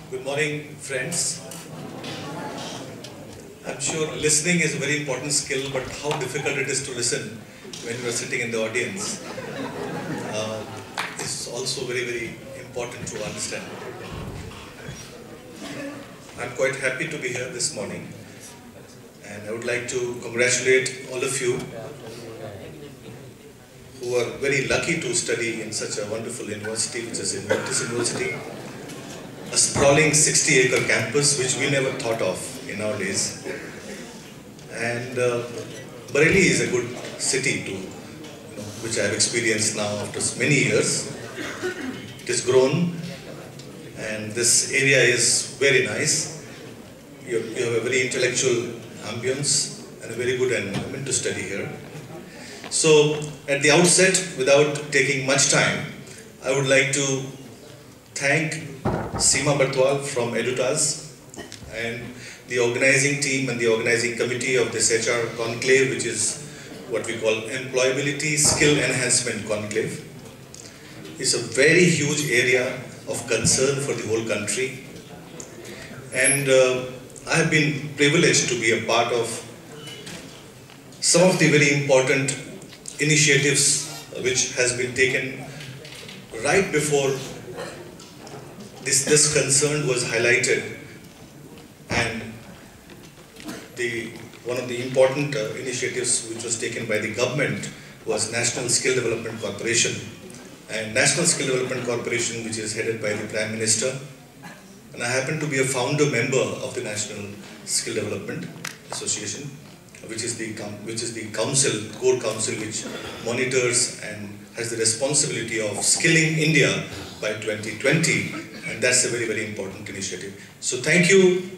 Good morning, friends. I'm sure listening is a very important skill, but how difficult it is to listen when you are sitting in the audience is also very, very important to understand. I'm quite happy to be here this morning, and I would like to congratulate all of you who are very lucky to study in such a wonderful university, which is Invictus University, a sprawling 60-acre campus which we never thought of in our days. And Bareilly is a good city to, which I have experienced now after many years. It has grown, and this area is very nice. You have a very intellectual ambience and a very good environment to study here. So, at the outset, without taking much time, I would like to thank Seema Bartwal from Edutas and the organizing team and the organizing committee of this HR conclave, which is what we call Employability Skill Enhancement Conclave. It's a very huge area of concern for the whole country. And I have been privileged to be a part of some of the very important initiatives which has been taken right before this concern was highlighted, and one of the important initiatives which was taken by the government was National Skill Development Corporation. And National Skill Development Corporation, which is headed by the Prime Minister, and I happen to be a founder member of the National Skill Development Association, which is the council, core council, which monitors and has the responsibility of skilling India by 2020, and that's a very, very important initiative. So thank you,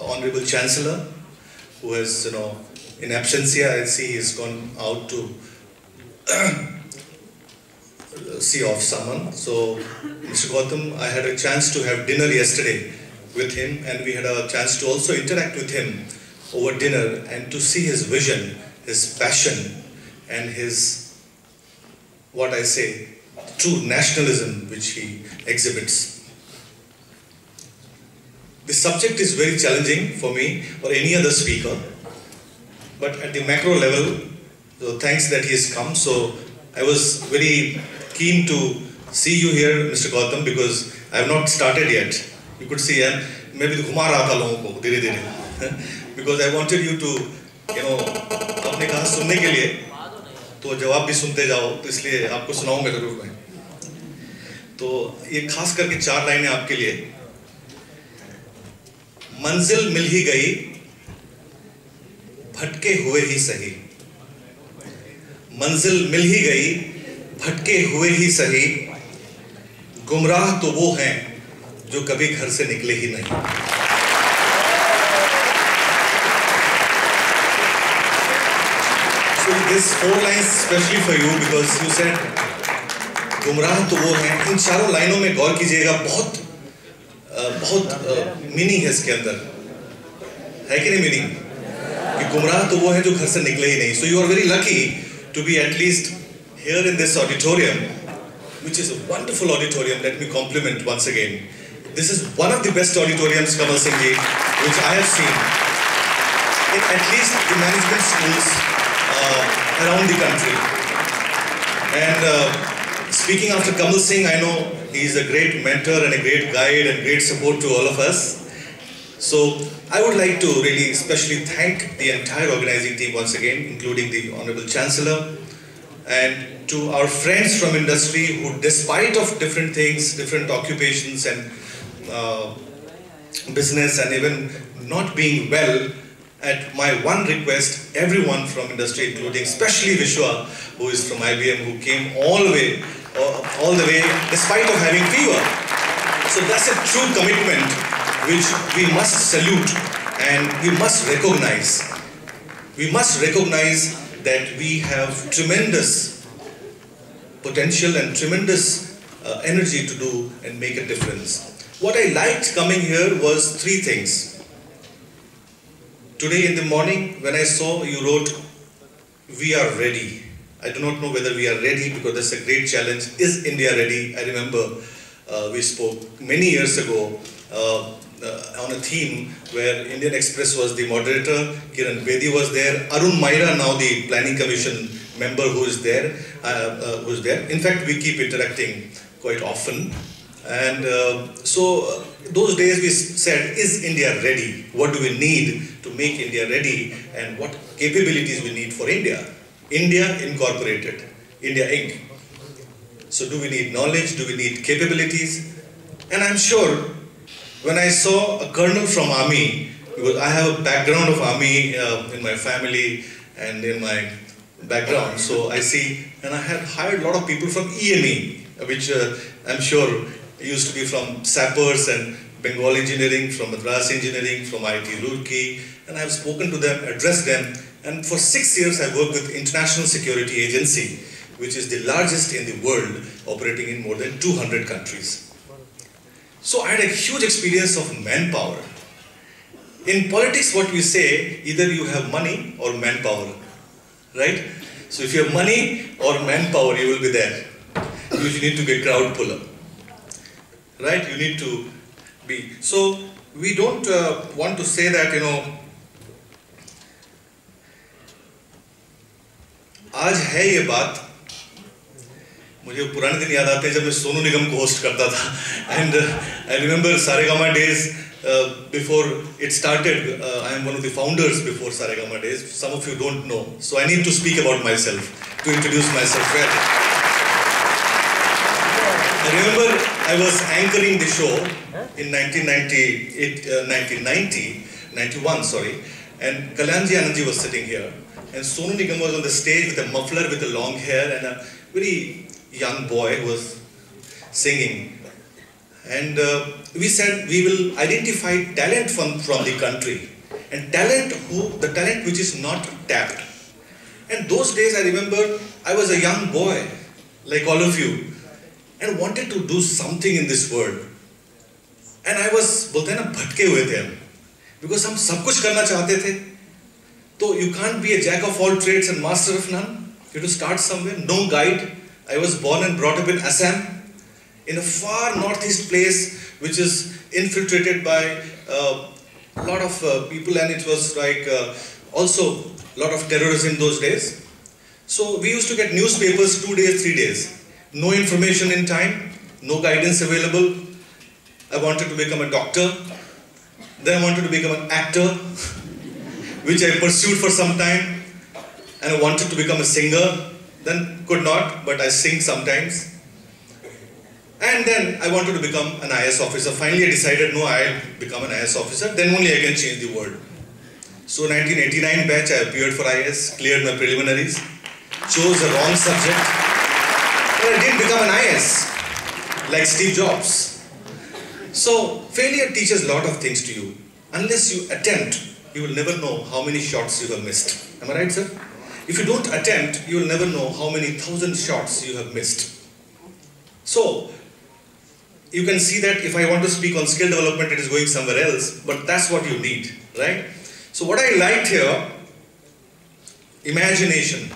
Honorable Chancellor, who has, in absentia, I see he's gone out to see off someone. So, Mr. Gautam, I had a chance to have dinner yesterday with him, and we had a chance to also interact with him over dinner and to see his vision, his passion, and his, what I say, true nationalism which he exhibits. The subject is very challenging for me or any other speaker, but at the macro level, so thanks that he has come. So I was very keen to see you here, Mr. Gautam, because I have not started yet. You could see, maybe the घुमा रहा था लोगों को धीरे धीरे, because I wanted you to, आपने कहा सुनने के लिए, तो जवाब भी सुनते जाओ, तो इसलिए आपको सुनाऊंगा जरूर मैं. तो ये खास करके 4 लाइनें आपके लिए. मंजिल मिल ही गई, भटके हुए ही सही. मंजिल मिल ही गई, भटके हुए ही सही. गुमराह तो वो हैं जो कभी घर से निकले ही नहीं. So this 4 lines especially for you, because you said गुमराह तो वो हैं. इन चारों लाइनों में गौर कीजिएगा, बहुत मीनिंग है इसके अंदर, है कि नहीं मीनिंग? कि गुमराह तो वो हैं जो घर से निकले ही नहीं. So you are very lucky to be at least here in this auditorium, which is a wonderful auditorium. Let me compliment once again. This is one of the best auditoriums, Kamal Singh ji, which I have seen in at least the management schools around the country. And speaking after Kamal Singh, I know he is a great mentor and a great guide and great support to all of us. So I would like to really especially thank the entire organizing team once again, including the Honorable Chancellor, and to our friends from industry who, despite of different things, different occupations and business, and even not being well, at my one request, everyone from industry, including especially Vishwa, who is from IBM, who came all the way, despite of having fever. So that's a true commitment which we must salute and we must recognize. We must recognize that we have tremendous potential and tremendous energy to do and make a difference. What I liked coming here was 3 things. Today in the morning, when I saw you wrote, "We are ready." I do not know whether we are ready, because that's a great challenge. Is India ready? I remember We spoke many years ago on a theme where Indian Express was the moderator, Kiran Bedi was there, Arun Maira, now the Planning Commission member who is there. In fact, we keep interacting quite often. And so those days we said, is India ready? What do we need to make India ready? And what capabilities we need for India? India Incorporated, India Inc. So do we need knowledge? Do we need capabilities? And I'm sure when I saw a colonel from army, because I have a background of army in my family and in my background, so I see, and I had hired a lot of people from EME, which I'm sure used to be from Sappers and Bengal Engineering, from Madras Engineering, from IT Roorkee, and I've spoken to them, addressed them, and for 6 years I worked with International Security Agency, which is the largest in the world, operating in more than 200 countries. So I had a huge experience of manpower. In politics, what we say, either you have money or manpower, right? So if you have money or manpower, you will be there. You need to be a crowd puller, right? You need to be. So we don't want to say that, you know, आज है ये बात. मुझे पुराने दिन याद आते हैं जब मैं सोनू निगम को होस्ट करता था, and I remember Saregama days before it started. I am one of the founders before Saregama days. Some of you don't know, so I need to speak about myself, to introduce myself. I remember I was anchoring the show in 1991, sorry, and Kalyanji Anandji was sitting here, and Sonu Nigam was on the stage with a muffler with a long hair and a very young boy was singing. And we said we will identify talent from the country, and the talent which is not tapped. And those days I remember I was a young boy like all of you and wanted to do something in this world. And I was बोलते हैं ना भटके हुए थे हम, because हम सब कुछ करना चाहते थे. So you can't be a jack of all trades and master of none. You have to start somewhere. No guide. I was born and brought up in Assam, in a far northeast place which is infiltrated by a lot of people, and it was like also a lot of terrorism those days. So we used to get newspapers 2 days, 3 days. No information in time, no guidance available. I wanted to become a doctor, then I wanted to become an actor, which I pursued for some time, and I wanted to become a singer, then could not, but I sing sometimes. And then I wanted to become an IS officer. Finally I decided, no, I'll become an IS officer, then only I can change the world. So 1989 batch, I appeared for IS, cleared my preliminaries, chose the wrong subject, but I didn't become an IS, like Steve Jobs. So failure teaches a lot of things to you. Unless you attempt, you will never know how many shots you have missed. Am I right, sir? If you don't attempt, you will never know how many 1,000 shots you have missed. So you can see that if I want to speak on skill development, it is going somewhere else, but that's what you need, right? So what I liked here, imagination.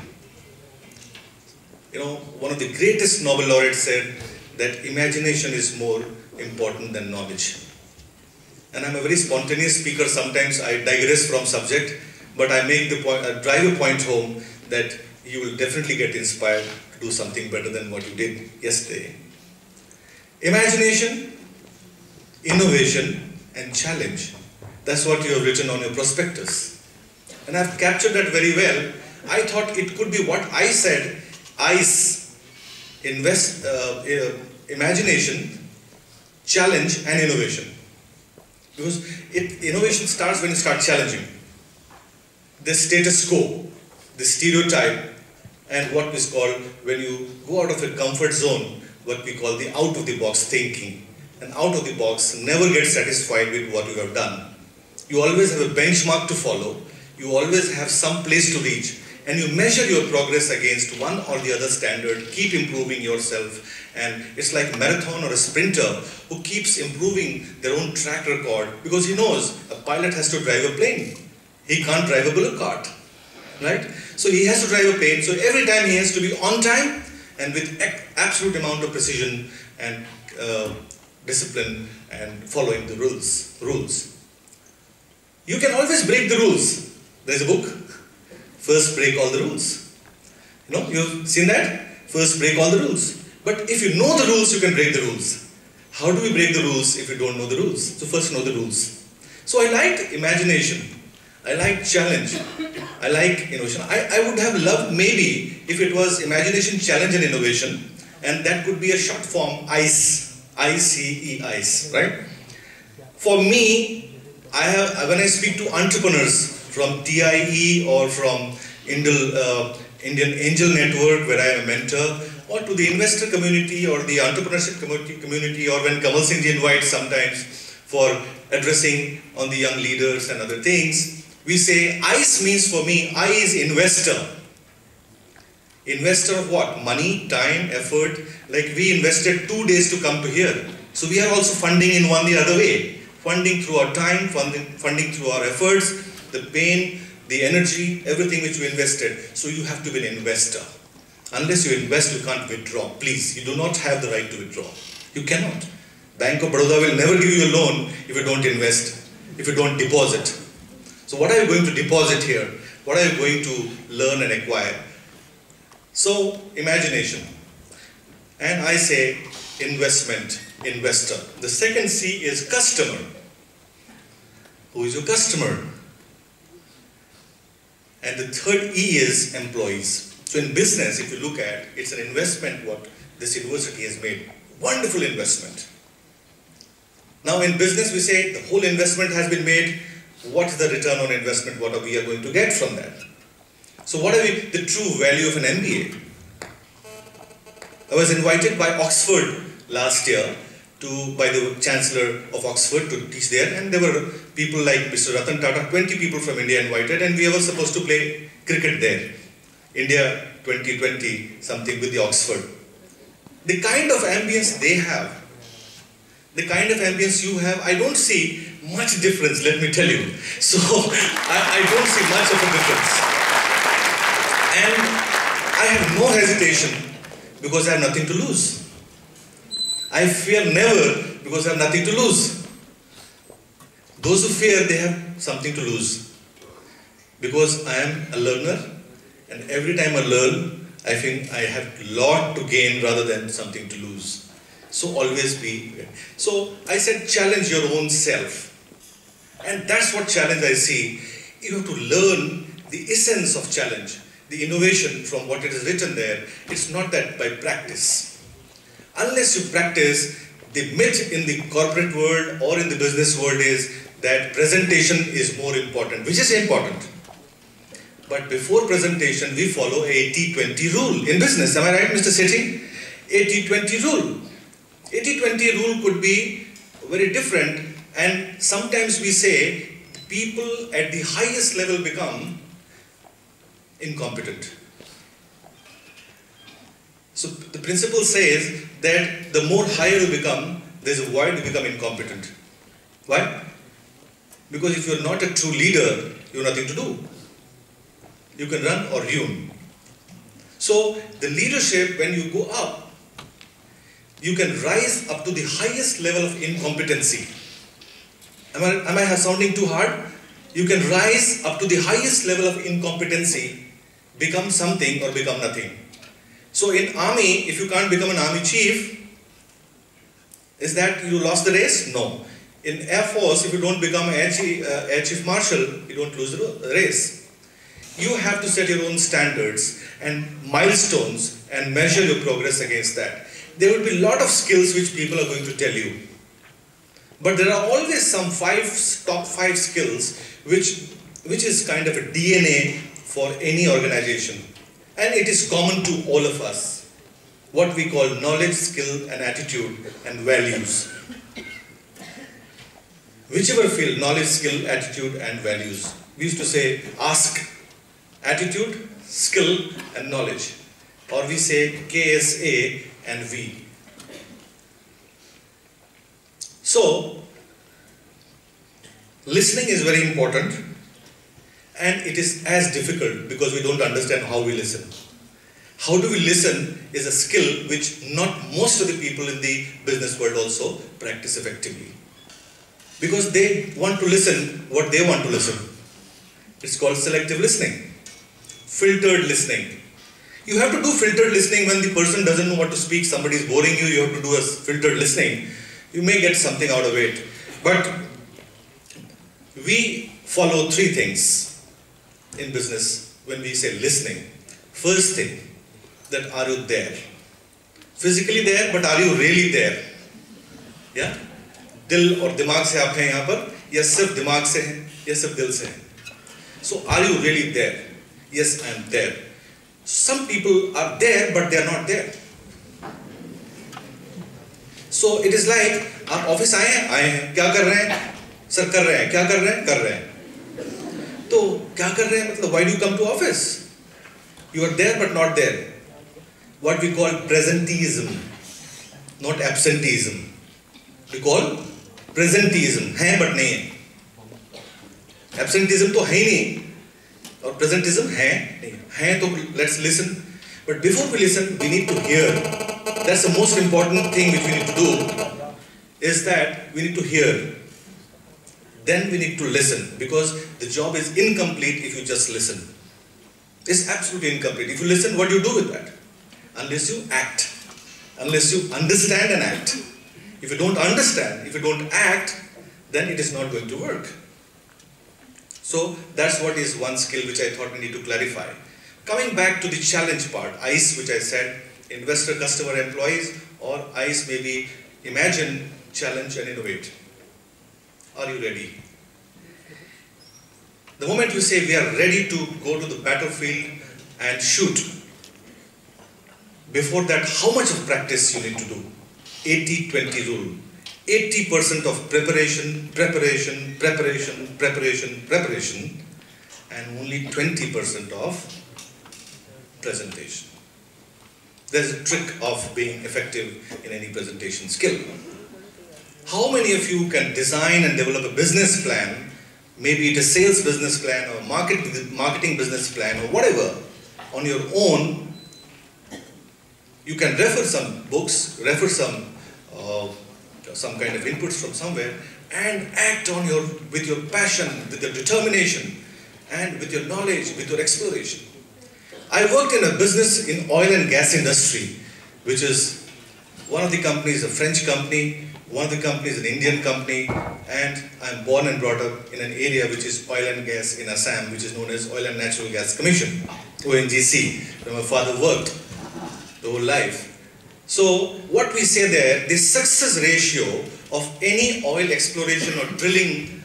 You know, one of the greatest Nobel laureates said that imagination is more important than knowledge. And I'm a very spontaneous speaker. Sometimes I digress from subject, but I make the point, I drive a point home that you will definitely get inspired to do something better than what you did yesterday. Imagination, innovation, and challenge. That's what you have written on your prospectus. And I've captured that very well. I thought it could be what I said, ICE, imagination, challenge, and innovation. Because innovation starts when you start challenging the status quo, the stereotype, and what is called, when you go out of a comfort zone, what we call the out-of-the-box thinking. And out of the box, never get satisfied with what you have done. You always have a benchmark to follow, you always have some place to reach, and you measure your progress against one or the other standard, keep improving yourself. And it's like a marathon or a sprinter who keeps improving their own track record, because he knows a pilot has to drive a plane. He can't drive a bullock cart, right? So he has to drive a plane. So every time he has to be on time and with absolute amount of precision and discipline and following the rules. You can always break the rules. There's a book, First Break All the Rules. You know, you've seen that? First break all the rules. But if you know the rules, you can break the rules. How do we break the rules if you don't know the rules? So first know the rules. So I like imagination. I like challenge. I like innovation. I would have loved maybe if it was imagination, challenge and innovation, and that could be a short form, ICE, I-C-E, ICE, right? For me, when I speak to entrepreneurs from TIE or from Indian Angel Network, where I am a mentor, or to the investor community or the entrepreneurship community, or when Kamal Singh ji invites sometimes for addressing on the young leaders and other things, we say ICE means for me, I is investor. Investor of what? Money, time, effort. Like we invested 2 days to come to here. So we are also funding in one the other way. Funding through our time, funding through our efforts, the pain, the energy, everything which we invested. So you have to be an investor. Unless you invest, you can't withdraw. Please, you do not have the right to withdraw. You cannot. Bank of Baroda will never give you a loan if you don't invest, if you don't deposit. So what are you going to deposit here? What are you going to learn and acquire? So, imagination. And I say investment, investor. The second C is customer. Who is your customer? And the third E is employees. So in business, if you look at, it's an investment what this university has made. Wonderful investment. Now in business we say the whole investment has been made. What is the return on investment? What are we going to get from that? So what are the true value of an MBA? I was invited by Oxford last year by the Chancellor of Oxford to teach there, and there were people like Mr. Ratan Tata, 20 people from India invited, and we were supposed to play cricket there. India 2020 something with the Oxford. The kind of ambience they have, the kind of ambience you have, I don't see much difference, let me tell you. So, I don't see much of a difference. And I have no hesitation because I have nothing to lose. I fear never because I have nothing to lose. Those who fear, they have something to lose. Because I am a learner, and every time I learn, I think I have a lot to gain rather than something to lose. So always be. So I said challenge your own self. And that's what challenge I see. You have to learn the essence of challenge, the innovation from what it is written there. It's not that by practice. Unless you practice, the myth in the corporate world or in the business world is that presentation is more important, which is important. But before presentation, we follow 80-20 rule in business. Am I right, Mr. Sethi? 80-20 rule. 80-20 rule could be very different, and sometimes we say people at the highest level become incompetent. So the principle says that the more higher you become, there's a void to become incompetent. Why? Because if you're not a true leader, you have nothing to do. You can run or ruin. So the leadership, when you go up, you can rise up to the highest level of incompetency. Am I sounding too hard? You can rise up to the highest level of incompetency, become something or become nothing. So in army, if you can't become an army chief, is that you lost the race? No. In Air Force, if you don't become Air Chief Marshal, you don't lose the race. You have to set your own standards and milestones and measure your progress against that. There will be a lot of skills which people are going to tell you. But there are always some top 5 skills which is kind of a DNA for any organization. And it is common to all of us. What we call knowledge, skill and attitude and values. Whichever field, knowledge, skill, attitude and values. We used to say ask, attitude, skill and knowledge. Or we say KSA and V. So, listening is very important, and it is as difficult because we don't understand how we listen. How do we listen is a skill which not most of the people in the business world also practice effectively. Because they want to listen what they want to listen. It's called selective listening, filtered listening. You have to do filtered listening when the person doesn't know what to speak, somebody is boring you, you have to do a filtered listening. You may get something out of it. But we follow three things in business when we say listening. First thing, that are you there? Physically there, but are you really there? Yeah? दिल और दिमाग से आप हैं यहाँ पर, या सिर्फ दिमाग से हैं, या सिर्फ दिल से हैं? So are you really there? Yes, I am there. Some people are there, but they are not there. So it is like, आप ऑफिस आए हैं, क्या कर रहे हैं? सर कर रहे हैं, क्या कर रहे हैं? कर रहे हैं. तो क्या कर रहे हैं मतलब? Why do you come to office? You are there but not there. What we call presenteeism, not absenteeism. We call presenteeism, है but नहीं है. Absenteeism तो है ही नहीं, और presenteeism है नहीं. है तो let's listen. But before we listen, we need to hear. That's the most important thing which we need to do. Is that we need to hear. Then we need to listen, because the job is incomplete if you just listen. It's absolutely incomplete. If you listen, what do you do with that? Unless you act. Unless you understand and act. If you don't understand, if you don't act, then it is not going to work. So that's what is one skill which I thought we need to clarify. Coming back to the challenge part, ICE, which I said, investor, customer, employees, or ICE maybe imagine, challenge and innovate. Are you ready? The moment you say we are ready to go to the battlefield and shoot, before that, how much of practice you need to do? 80-20 rule. 80% of preparation, preparation, preparation, preparation, preparation, and only 20% of presentation. There's a trick of being effective in any presentation skill. How many of you can design and develop a business plan, maybe it is sales business plan or marketing business plan or whatever, on your own? You can refer some books, refer some kind of inputs from somewhere, and act on with your passion, with your determination, and with your knowledge, with your exploration. I worked in a business in oil and gas industry, which is one of the companies, a French company, one of the companies, an Indian company, and I'm born and brought up in an area which is oil and gas in Assam, which is known as Oil and Natural Gas Commission, ONGC, where my father worked the whole life. So what we say there, the success ratio of any oil exploration or drilling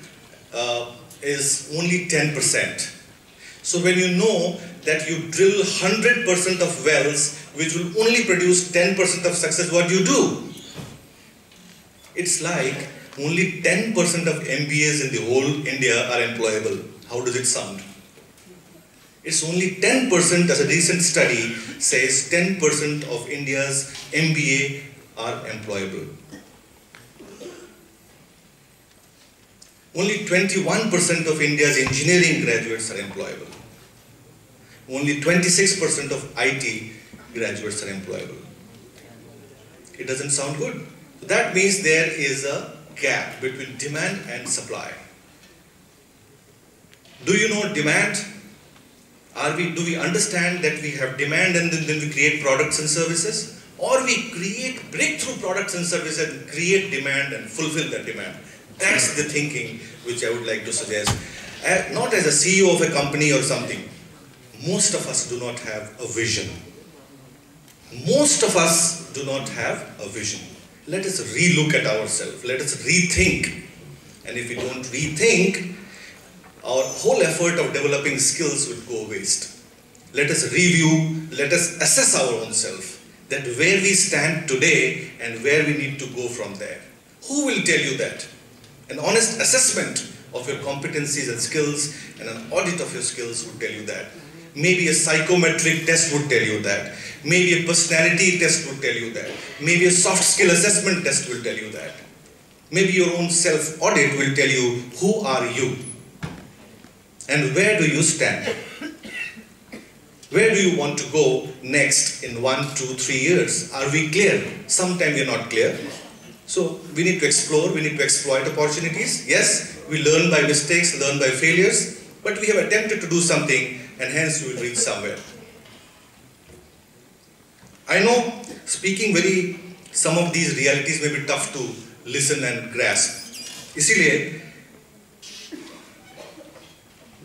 is only 10%. So when you know that you drill 100% of wells which will only produce 10% of success, what do you do? It's like only 10% of MBAs in the whole India are employable. How does it sound? It's only 10%, as a recent study says, 10% of India's MBA are employable. Only 21% of India's engineering graduates are employable. Only 26% of IT graduates are employable. It doesn't sound good. That means there is a gap between demand and supply. Do you know demand? Do we understand that we have demand and then we create products and services? Or we create breakthrough products and services and create demand and fulfill that demand? That's the thinking which I would like to suggest. Not as a CEO of a company or something. Most of us do not have a vision. Most of us do not have a vision. Let us relook at ourselves. Let us rethink. And if we don't rethink, our whole effort of developing skills would go waste. Let us review, let us assess our own self, that where we stand today and where we need to go from there. Who will tell you that? An honest assessment of your competencies and skills and an audit of your skills would tell you that. Maybe a psychometric test would tell you that. Maybe a personality test would tell you that. Maybe a soft skill assessment test will tell you that. Maybe your own self-audit will tell you who are you and where do you stand. Where do you want to go next in 1, 2, 3 years? Are we clear? Sometimes we are not clear. So we need to explore, we need to exploit opportunities. Yes, we learn by mistakes, learn by failures, but we have attempted to do something and hence we will reach somewhere. I know speaking some of these realities may be tough to listen and grasp. इसीलिए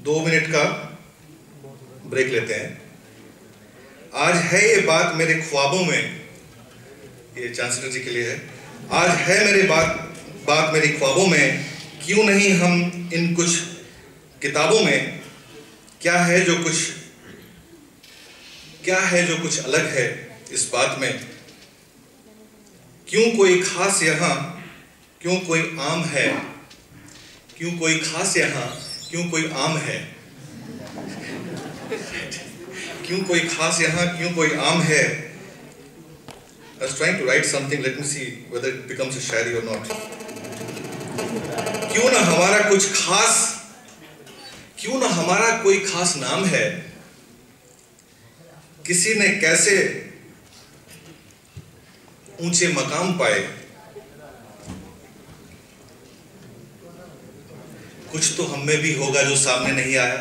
2 minute का break लेते हैं. आज है ये बात मेरे ख्वाबों में, ये चांसलर जी के लिए है. आज है मेरे बात मेरे ख्वाबों में, क्यों नहीं हम इन कुछ किताबों में, क्या है जो कुछ अलग है इस बात में, क्यों कोई खास यहाँ, क्यों कोई आम है, क्यों कोई खास यहाँ, क्यों कोई आम है, क्यों कोई खास यहाँ, क्यों कोई आम है. I was trying to write something, let me see whether it becomes a Shayari or not. क्यों ना हमारा कोई खास नाम है, किसी ने कैसे ऊंचे मकाम पाए, कुछ तो हम में भी होगा जो सामने नहीं आया.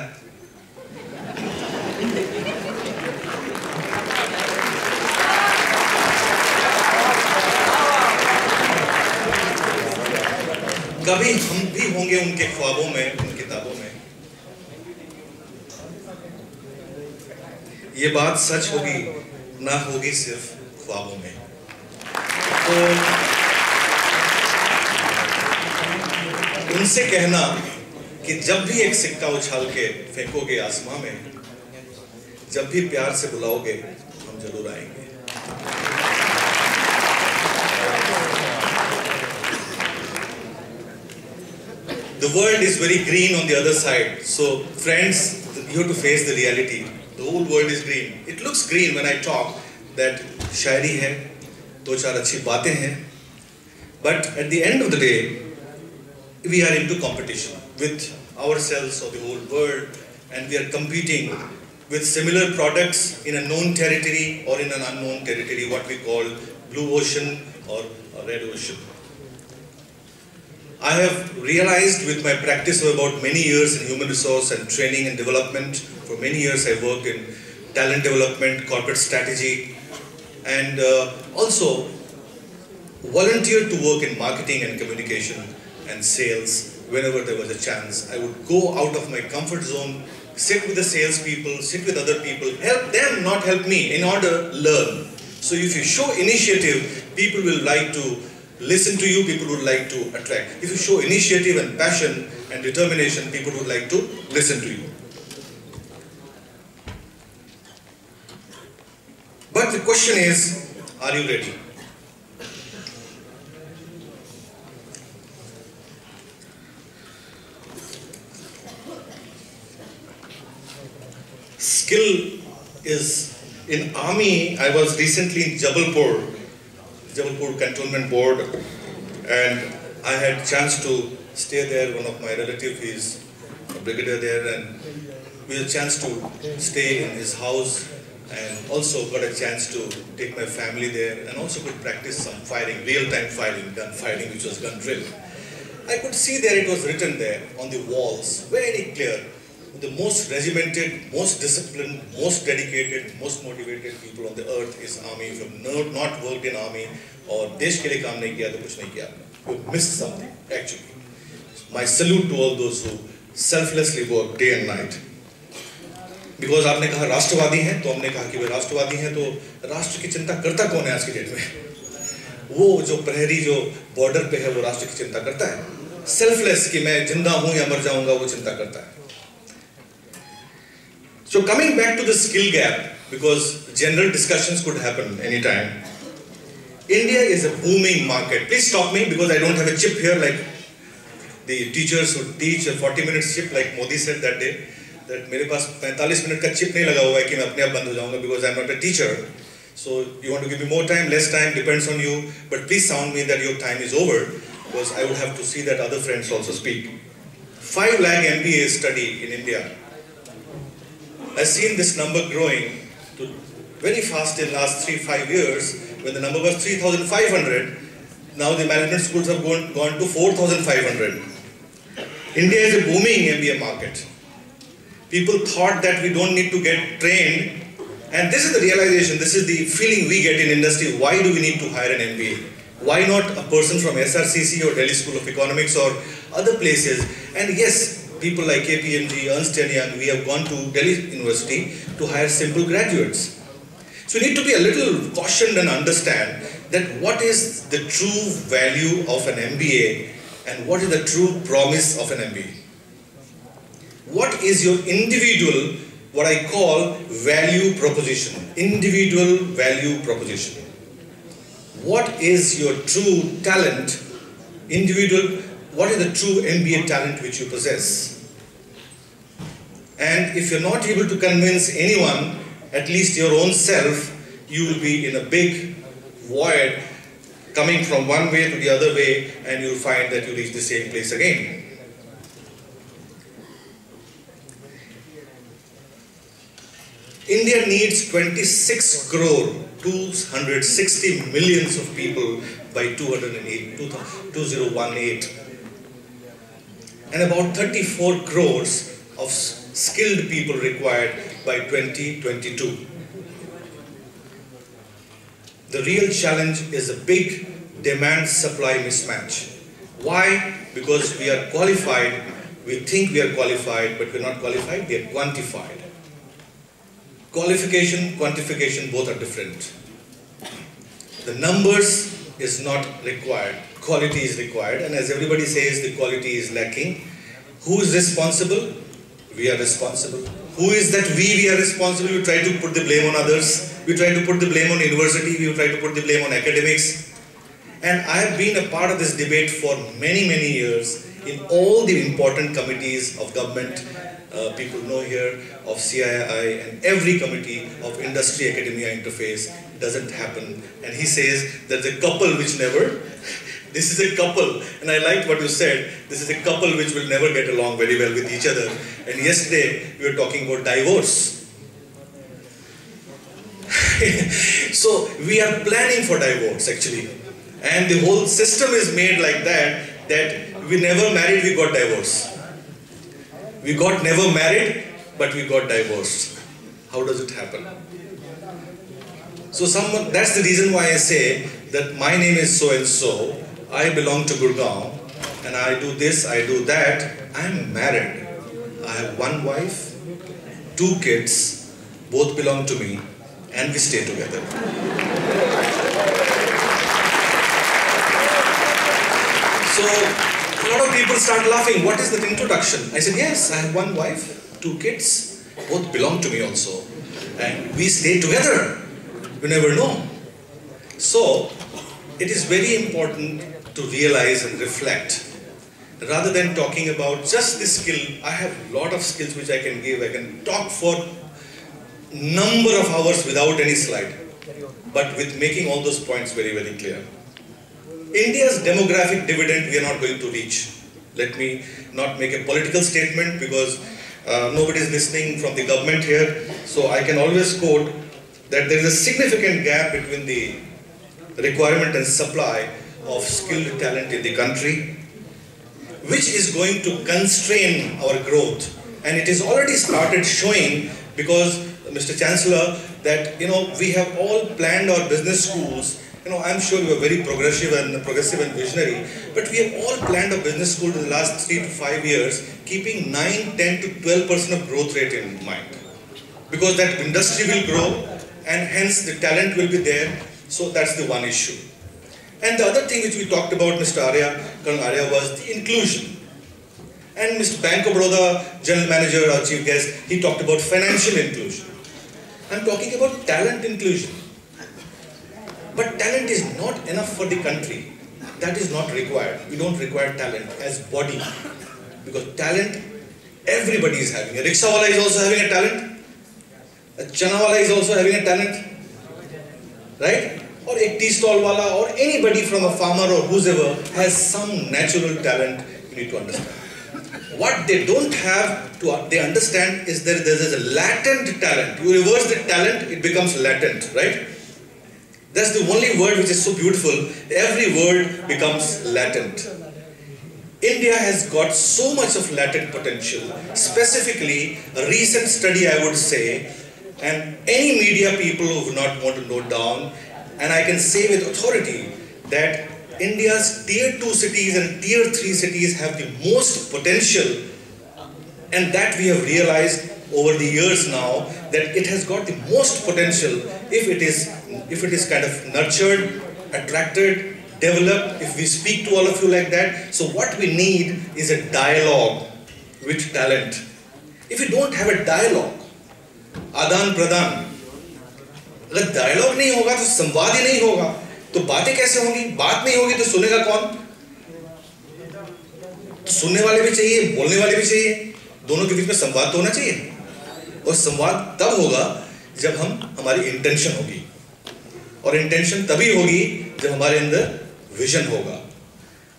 कभी हम भी होंगे उनके ख्वाबों में, उन किताबों में. ये बात सच होगी ना होगी सिर्फ ख्वाबों में. तो उनसे कहना कि जब भी एक सिक्का उछाल के फेंकोगे आसमां में, जब भी प्यार से बुलाओगे हम जरूर आएंगे. The world is very green on the other side. So friends, you have to face the reality. The whole world is green. It looks green when I talk that शायरी है, 2-4 अच्छी बातें हैं. But at the end of the day, we are into competition with ourselves or the whole world, and we are competing with similar products in a known territory or in an unknown territory, what we call blue ocean or red ocean. I have realized with my practice of about many years in human resource and training and development, for many years I worked in talent development, corporate strategy, and also volunteered to work in marketing and communication and sales whenever there was a chance. I would go out of my comfort zone, sit with the salespeople, sit with other people, help them, not help me, in order to learn. So if you show initiative, people will like to listen to you, people would like to attract. If you show initiative and passion and determination, people would like to listen to you. But the question is, are you ready? Skill is, in army, I was recently in Jabalpur Cantonment Board, and I had chance to stay there. One of my relatives is a brigadier there, and we had a chance to stay in his house, and also got a chance to take my family there, and also could practice some firing, real-time firing, gun firing, which was gun drill. I could see there, it was written there on the walls, very clear. The most regimented, most disciplined, most dedicated, most motivated people on the earth is army. If you have not worked in army or देश के लिए काम नहीं किया तो कुछ नहीं किया, you missed something actually. My salute to all those who selflessly work day and night. Because आपने कहा राष्ट्रवादी हैं, तो हमने कहा कि वे राष्ट्रवादी हैं, तो राष्ट्र की चिंता करता कौन है आज की डेट में? वो जो प्रहरी जो बॉर्डर पे है वो राष्ट्र की चिंता करता है. Selfless कि मैं जिंदा हूँ या मर जाऊँगा वो चिंता करता है. So coming back to the skill gap, because general discussions could happen anytime. India is a booming market. Please stop me because I don't have a chip here like the teachers who teach a 40-minute chip like Modi said that day. That मेरे पास 45 minute का chip नहीं लगा हुआ है कि मैं अपने आप बंद हो जाऊँगा because I'm not a teacher. So you want to give me more time, less time, depends on you. But please sound me that your time is over because I would have to see that other friends also speak. 5 lakh MBAs study in India. has seen this number growing to very fast in the last 3-5 years. When the number was 3,500, now the management schools have gone to 4,500. India is a booming MBA market. People thought that we don't need to get trained, and this is the realization, this is the feeling we get in industry. Why do we need to hire an MBA? Why not a person from SRCC or Delhi School of Economics or other places? And yes, people like KPMG, Ernst & Young, we have gone to Delhi University to hire simple graduates. So we need to be a little cautioned and understand that what is the true value of an MBA and what is the true promise of an MBA. What is your individual, what I call value proposition, individual value proposition. What is your true talent, individual, what is the true MBA talent which you possess? And if you're not able to convince anyone, at least your own self, you will be in a big void, coming from one way to the other way, and you'll find that you reach the same place again. India needs 26 crore, 260 millions of people by 2018, and about 34 crores of skilled people required by 2022. The real challenge is a big demand-supply mismatch. Why? Because we are qualified, we think we are qualified, but we are not qualified, we are quantified. Qualification, quantification, both are different. The numbers is not required, quality is required, and as everybody says, the quality is lacking. Who is responsible? We are responsible. Who is that we are responsible? We try to put the blame on others. We try to put the blame on university. We try to put the blame on academics. And I have been a part of this debate for many, many years in all the important committees of government. People know here of CII and every committee of industry-academia interface. Doesn't happen. And he says there's a couple which never. This is a couple, and I liked what you said, this is a couple which will never get along very well with each other. And yesterday, we were talking about divorce. So, we are planning for divorce actually. And the whole system is made like that, that we never married, we got divorced. We got never married, but we got divorced. How does it happen? So that's the reason why I say that my name is so-and-so, I belong to Gurgaon, and I do this, I do that. I'm married. I have one wife, 2 kids, both belong to me, and we stay together. So, a lot of people start laughing. What is that introduction? I said, yes, I have one wife, 2 kids, both belong to me also, and we stay together. You never know. So, it is very important to realize and reflect. Rather than talking about just this skill, I have a lot of skills which I can give. I can talk for number of hours without any slide, but with making all those points very, very clear. India's demographic dividend we are not going to reach. Let me not make a political statement because nobody is listening from the government here. So I can always quote that there is a significant gap between the requirement and supply of skilled talent in the country, which is going to constrain our growth. And it is already started showing because, Mr. Chancellor, that we have all planned our business schools. I'm sure you are very progressive and visionary, but we have all planned a business school in the last 3 to 5 years, keeping 9, 10 to 12% of growth rate in mind. Because that industry will grow, and hence the talent will be there. So that's the one issue. And the other thing which we talked about, Mr. Colonel Arya, was the inclusion. And Mr. Bank of Baroda, General Manager, our Chief Guest, he talked about financial inclusion. I'm talking about talent inclusion. But talent is not enough for the country. That is not required. We don't require talent as body. Because talent, everybody is having. A rickshawala is also having a talent. A chanawala is also having a talent. Right? Or a tea stall wala, or anybody from a farmer or whoever has some natural talent, you need to understand. What they don't have to they understand is that there is a latent talent. You reverse the talent, it becomes latent, right? That's the only word which is so beautiful. Every word becomes latent. India has got so much of latent potential. Specifically, a recent study I would say, and any media people who would not want to note down, and I can say with authority that India's tier 2 cities and tier 3 cities have the most potential, and that we have realized over the years now that it has got the most potential if it is kind of nurtured, attracted, developed, if we speak to all of you like that. So what we need is a dialogue with talent. If we don't have a dialogue, आदान प्रदान, अगर dialogue नहीं होगा तो संवाद ही नहीं होगा, तो बातें कैसे होंगी? बात नहीं होगी तो सुनेगा कौन? तो सुनने वाले भी चाहिए, बोलने वाले भी चाहिए, दोनों के बीच में संवाद तो होना चाहिए। और संवाद तब होगा जब हमारी इंटेंशन होगी, और इंटेंशन तभी होगी जब हमारे अंदर विजन होगा,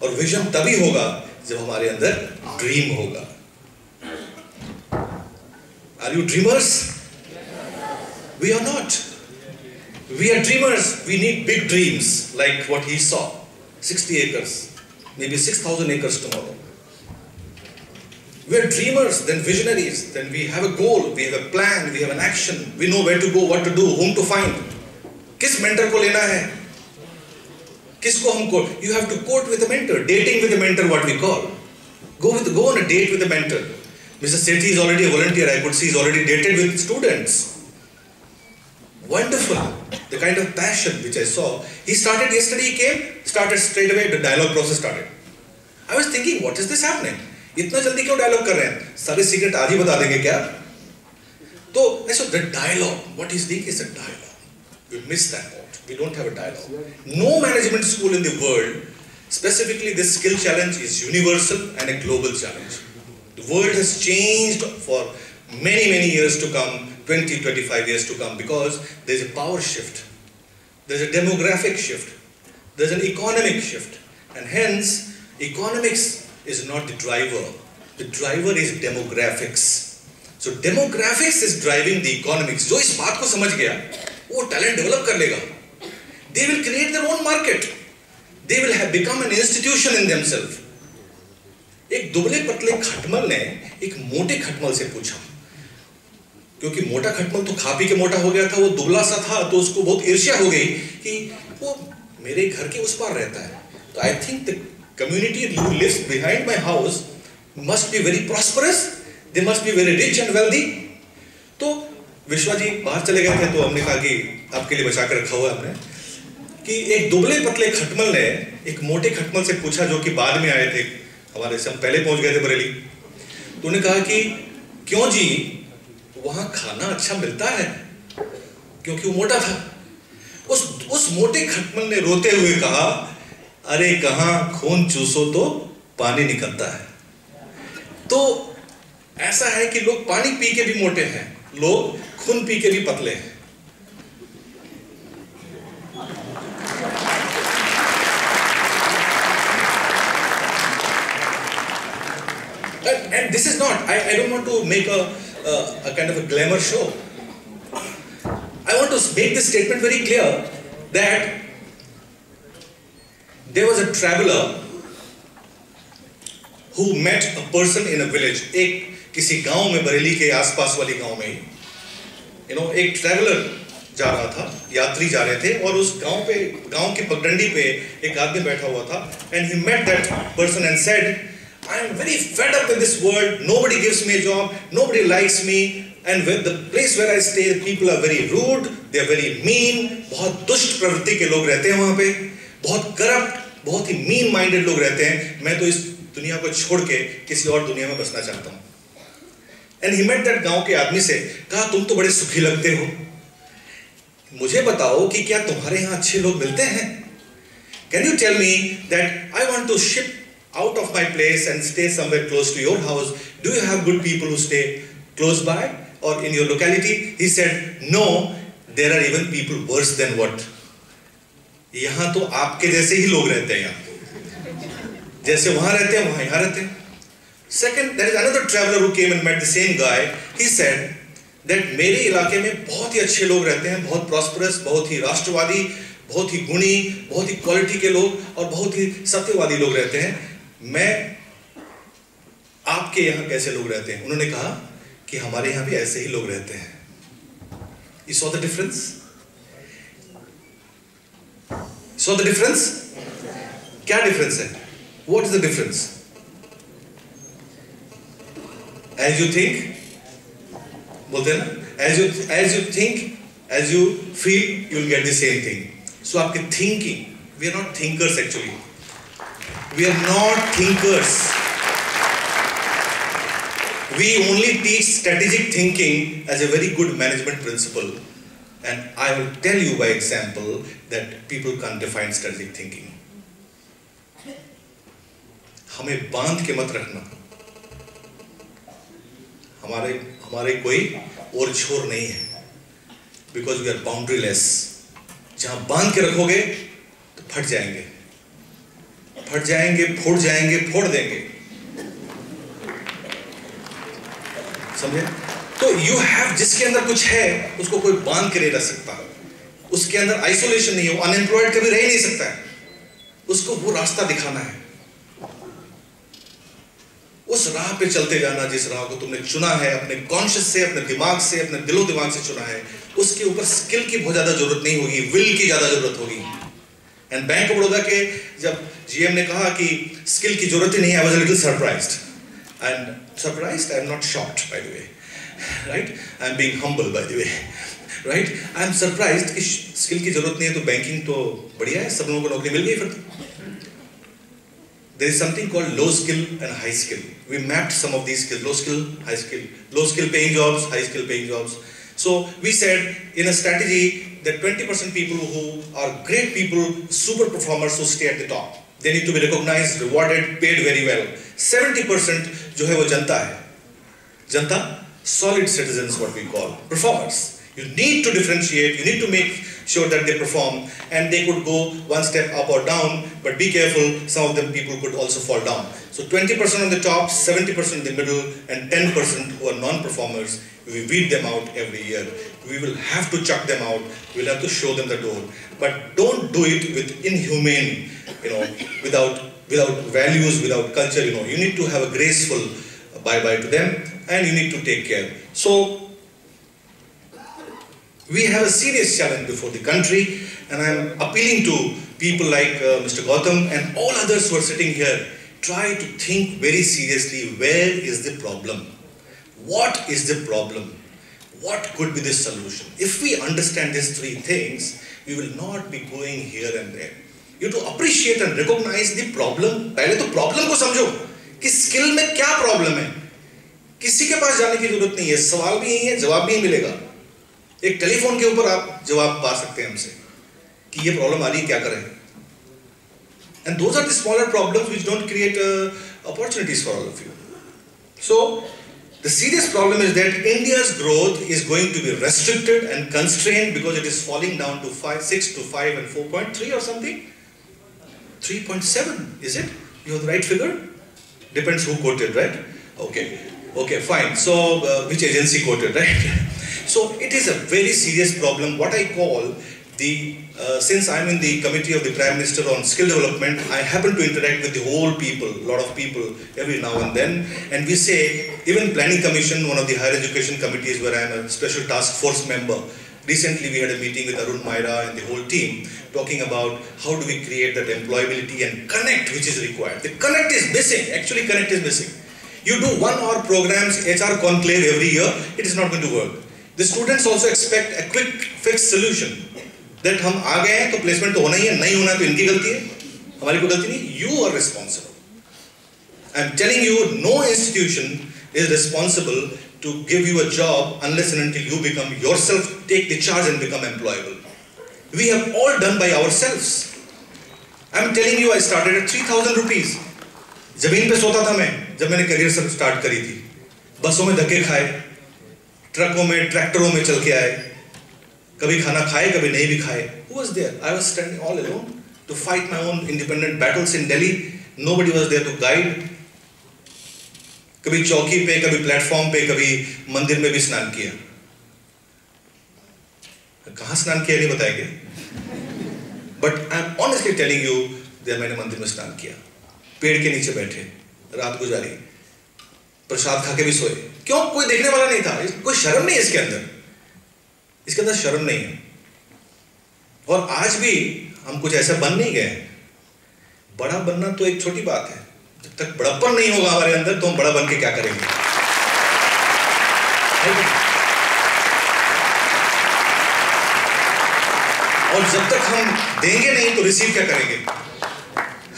और विजन तभी होगा जब हमारे अंदर ड्रीम होगा। Are you dreamers? We are not. We are dreamers. We need big dreams like what he saw. 60 acres, maybe 6,000 acres tomorrow. We are dreamers, then visionaries, then we have a goal, we have a plan, we have an action, we know where to go, what to do, whom to find. किस mentor को लेना है? किसको हमको? You have to court with a mentor, dating with a mentor, what we call. Go on a date with a mentor. Mr. Sethi is already a volunteer. I could see he's already dated with students. Wonderful. The kind of passion which I saw. He started yesterday, he came, started straight away, the dialogue process started. I was thinking, what is this happening? इतना जल्दी क्यों dialogue कर रहे हैं? सारे secret आज ही बता देंगे क्या? तो ऐसा the dialogue, what is the is a dialogue. We miss that part. We don't have a dialogue. No management school in the world, specifically this skill challenge is universal and a global challenge. The world has changed for many, many years to come, 20, 25 years to come, because there is a power shift, there is a demographic shift, there is an economic shift, and hence economics is not the driver. The driver is demographics. So demographics is driving the economics. जो इस बात को समझ गया, वो talent develop कर लेगा. They will create their own market. They will have become an institution in themselves. एक दुबले पतले खटमल ने एक मोटे खटमल से पूछा, क्योंकि मोटा खटमल तो खा पी के मोटा हो गया था, वो दुबला सा था, तो उसको बहुत ईर्ष्या हो गई कि वो मेरे घर के उस पार रहता है, तो I think the community who lives behind my house must be very prosperous, they must be very rich and wealthy. तो विश्वा जी बाहर चले गए थे, तो हमने कहा कि आपके लिए बचा कर रखा हुआ है हमने, कि एक दुबले पतले खटमल ने एक मोटे खटमल से पूछा, जो कि बाद में आए थे हमारे से, हम पहले पहुंच गए थे बरेली, तो उन्होंने कहा कि क्यों जी वहां खाना अच्छा मिलता है? क्योंकि वो मोटा था। उस मोटे खटमल ने रोते हुए कहा, अरे कहां खून चूसो तो पानी निकलता है। तो ऐसा है कि लोग पानी पी के भी मोटे हैं, लोग खून पी के भी पतले हैं। And this is not, I don't want to make a kind of a glamour show. I want to make this statement very clear that there was a traveler who met a person in a village. एक किसी गांव में, बरेली के आसपास वाली गांव में, एक ट्रैवलर जा रहा था, यात्री जा रहे थे, और उस गांव की पगडंडी पे एक आदमी बैठा हुआ था, and he met that person and said, I am very fed up in this world, nobody gives me a job, nobody likes me, and with the place where I stay, people are very rude, they are very mean, बहुत दुष्ट प्रवृत्ति के लोग रहते हैं वहाँ पे, बहुत करप्ट, बहुत ही मीन माइंडेड लोग रहते हैं, मैं तो इस दुनिया को छोड़ के किसी और दुनिया में बसना चाहता हूँ। And he met that गांव के आदमी से, कहा तुम तो बड़े सुखी लगते हो, मुझे बताओ कि क्या तुम्हारे यहाँ अच्छे लोग मिलते हैं? Can you tell me that I want to ship out of my place and stay somewhere close to your house? Do you have good people who stay close by or in your locality? He said, no, there are even people worse than what. यहाँ तो आपके जैसे ही लोग रहते हैं, यहाँ जैसे वहाँ रहते हैं वहाँ यहाँ रहते हैं। Second, there is another traveler who came and met the same guy. He said that मेरे इलाके में बहुत ही अच्छे लोग रहते हैं, बहुत prosperous, बहुत ही राष्ट्रवादी, बहुत ही गुणी, बहुत ही क्वालिटी के लोग और बहुत ही सत्यवादी लोग रहते हैं. मैं आपके यहाँ कैसे लोग रहते हैं? उन्होंने कहा कि हमारे यहाँ भी ऐसे ही लोग रहते हैं. You saw the difference? Saw the difference? क्या difference है? What is the difference? As you think, बोलते हैं ना, as you think, as you feel, you will get the same thing. So आपके thinking, we are not thinkers actually. We are not thinkers. We only teach strategic thinking as a very good management principle. And I will tell you by example that people can't define strategic thinking. हमें बांध के मत रखना. हमारे कोई और छोर नहीं है. Because we are boundaryless. जहाँ बांध के रखोगे तो फट जाएंगे, फोड़ जाएंगे, फोड़ देंगे. समझे? तो you have, जिसके अंदर कुछ है उसको कोई बांध के नहीं रख सकता. उसके अंदर आइसोलेशन नहीं है, वो अनएम्प्लॉयड कभी रह नहीं सकता है. उसको वो रास्ता दिखाना है, उस राह पे चलते जाना जिस राह को तुमने चुना है, अपने कॉन्शियस से, अपने दिमाग से, अपने दिलो दिमाग से चुना है. उसके ऊपर स्किल की बहुत ज्यादा जरूरत नहीं होगी, विल की ज्यादा जरूरत होगी. एंड बैंक ऑफ बड़ौदा के जब जीएम ने कहा कि स्किल की जरूरत ही नहीं है, I was a little surprised. And surprised, I am not shocked by the way, right? I am being humble by the way, right? I am surprised कि स्किल की जरूरत नहीं है तो बैंकिंग तो बढ़िया है, सब लोगों को नौकरी मिल गई. फिर there is something called low skill and high skill. We mapped some of these skills: low skill, high skill, low skill paying jobs, high skill paying jobs. So we said in a strategy that 20% people who are great people, super performers who stay at the top, they need to be recognized, rewarded, paid very well. 70% जो है वो जनता है. जनता, solid citizens, what we call performers. You need to differentiate, you need to make sure that they perform, and they could go one step up or down, but be careful, some of them people could also fall down. So 20% on the top, 70% in the middle, and 10% who are non-performers, we weed them out every year. We will have to chuck them out, we'll have to show them the door. But don't do it with inhumane, without values, without culture, you need to have a graceful bye-bye to them, and you need to take care. So, we have a serious challenge before the country, and I am appealing to people like Mr. Gautam and all others who are sitting here. Try to think very seriously, where is the problem? What is the problem? What could be the solution? If we understand these three things, we will not be going here and there. You have to appreciate and recognize the problem. पहले तो problem को समझो कि skill में क्या problem है. किसी के पास जाने की जरूरत नहीं है, सवाल भी यही है, जवाब भी मिलेगा. एक टेलीफोन के ऊपर आप जवाब पा सकते हैं हमसे कि ये प्रॉब्लम आ रही है, क्या करें. And those are the smaller problems which don't create opportunities for all of you. So the serious problem is that India's growth is going to be restricted and constrained because it is falling down to 6 to 5 and 4.3 or something. 3.7, is it? You have the right figure? Depends who quoted, right? Okay, fine. So which agency quoted, right? So it is a very serious problem. What I call since I'm in the committee of the Prime Minister on skill development, I happen to interact with the whole people, a lot of people every now and then, and we say, even Planning Commission, one of the higher education committees where I am a special task force member, recently we had a meeting with Arun Maira and the whole team talking about how do we create that employability and connect which is required. The connect is missing, actually connect is missing. You do 1 hour programs, HR conclave every year, it is not going to work. The students also expect a quick fix solution. That हम आ गए हैं तो placement तो होना ही है, नहीं होना तो इनकी गलती है, हमारी कोई गलती नहीं. You are responsible. I am telling you, no institution is responsible to give you a job unless and until you become yourself, take the charge and become employable. We have all done by ourselves. I am telling you, I started at 3,000 rupees. जमीन पे सोता था मैं जब मैंने career सब start करी थी. बसों में धक्के खाए, ट्रकों में, ट्रैक्टरों में चल के आए, कभी खाना खाए, कभी नहीं भी खाए. Who was there? I was standing all alone to fight my own independent battles in Delhi. Nobody was there to guide. कभी चौकी पे, कभी प्लेटफॉर्म पे, कभी मंदिर में भी स्नान किया। कहाँ स्नान किया नहीं बताएंगे, but I am honestly telling you, मैंने मंदिर में स्नान किया, पेड़ के नीचे बैठे, रात गुजारी, प्रसाद खा के भी सोए। क्यों? कोई देखने वाला नहीं था, कोई शर्म नहीं है इसके अंदर शर्म नहीं है। और आज भी हम कुछ ऐसा बन नहीं गए। बड़ा बनना तो एक छोटी बात है, जब तक बड़प्पन नहीं होगा हमारे अंदर तो हम बड़ा बन के क्या करेंगे? और जब तक हम देंगे नहीं तो रिसीव क्या करेंगे?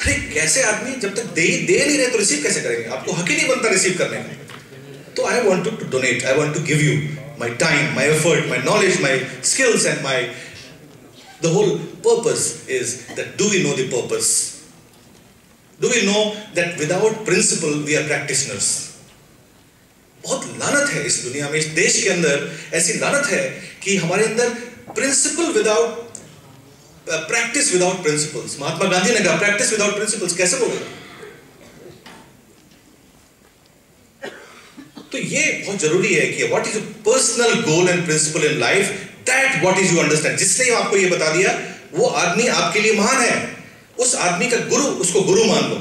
अरे कैसे आदमी जब तक दे नहीं रहे तो रिसीव कैसे करेंगे? आपको हक ही नहीं बनता रिसीव करने का। तो I want to donate, I want to give you my time, my effort, my knowledge, my skills, and the whole purpose is that do we know the purpose? Do we know that without principle we are practitioners? बहुत लानत है इस दुनिया में, इस देश के अंदर ऐसी लानत है कि हमारे अंदर principle without practice without principles. Mahatma Gandhi ने कहा practice without principles कैसे बोले? तो ये बहुत जरूरी है कि what is your personal goal and principle in life, that what is you understand. जिसने आपको ये बता दिया वो आदमी आपके लिए महान है, उस आदमी का गुरु, उसको गुरु मान लो।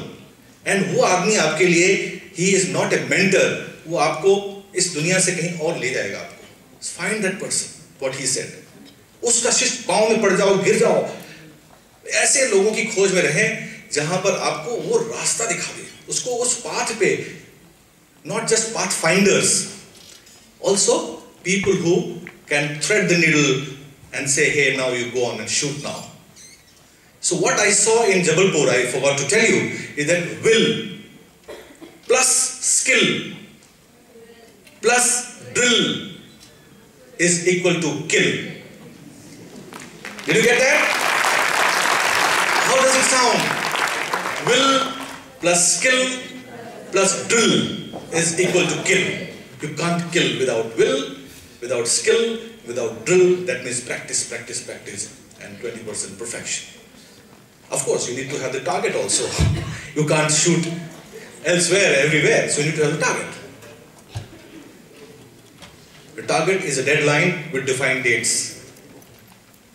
एंड वो आदमी आपके लिए he is not a mentor, वो आपको इस दुनिया से कहीं और ले जाएगा आपको। Find that person, what he said. उसका शिष्य पांव में पड़ जाओ, गिर जाओ, ऐसे लोगों की खोज में रहें जहां पर आपको वो रास्ता दिखा दे, उसको उस पाथ पे, not just pathfinders, also people who can thread the needle and say, hey, now you go on and shoot now. So what I saw in Jabalpur, I forgot to tell you, is that will plus skill plus drill is equal to kill. Did you get that? How does it sound? Will plus skill plus drill is equal to kill. You can't kill without will, without skill, without drill. That means practice, practice, practice, and 20% perfection. Of course, you need to have the target also. You can't shoot elsewhere, everywhere, so you need to have the target. The target is a deadline with defined dates.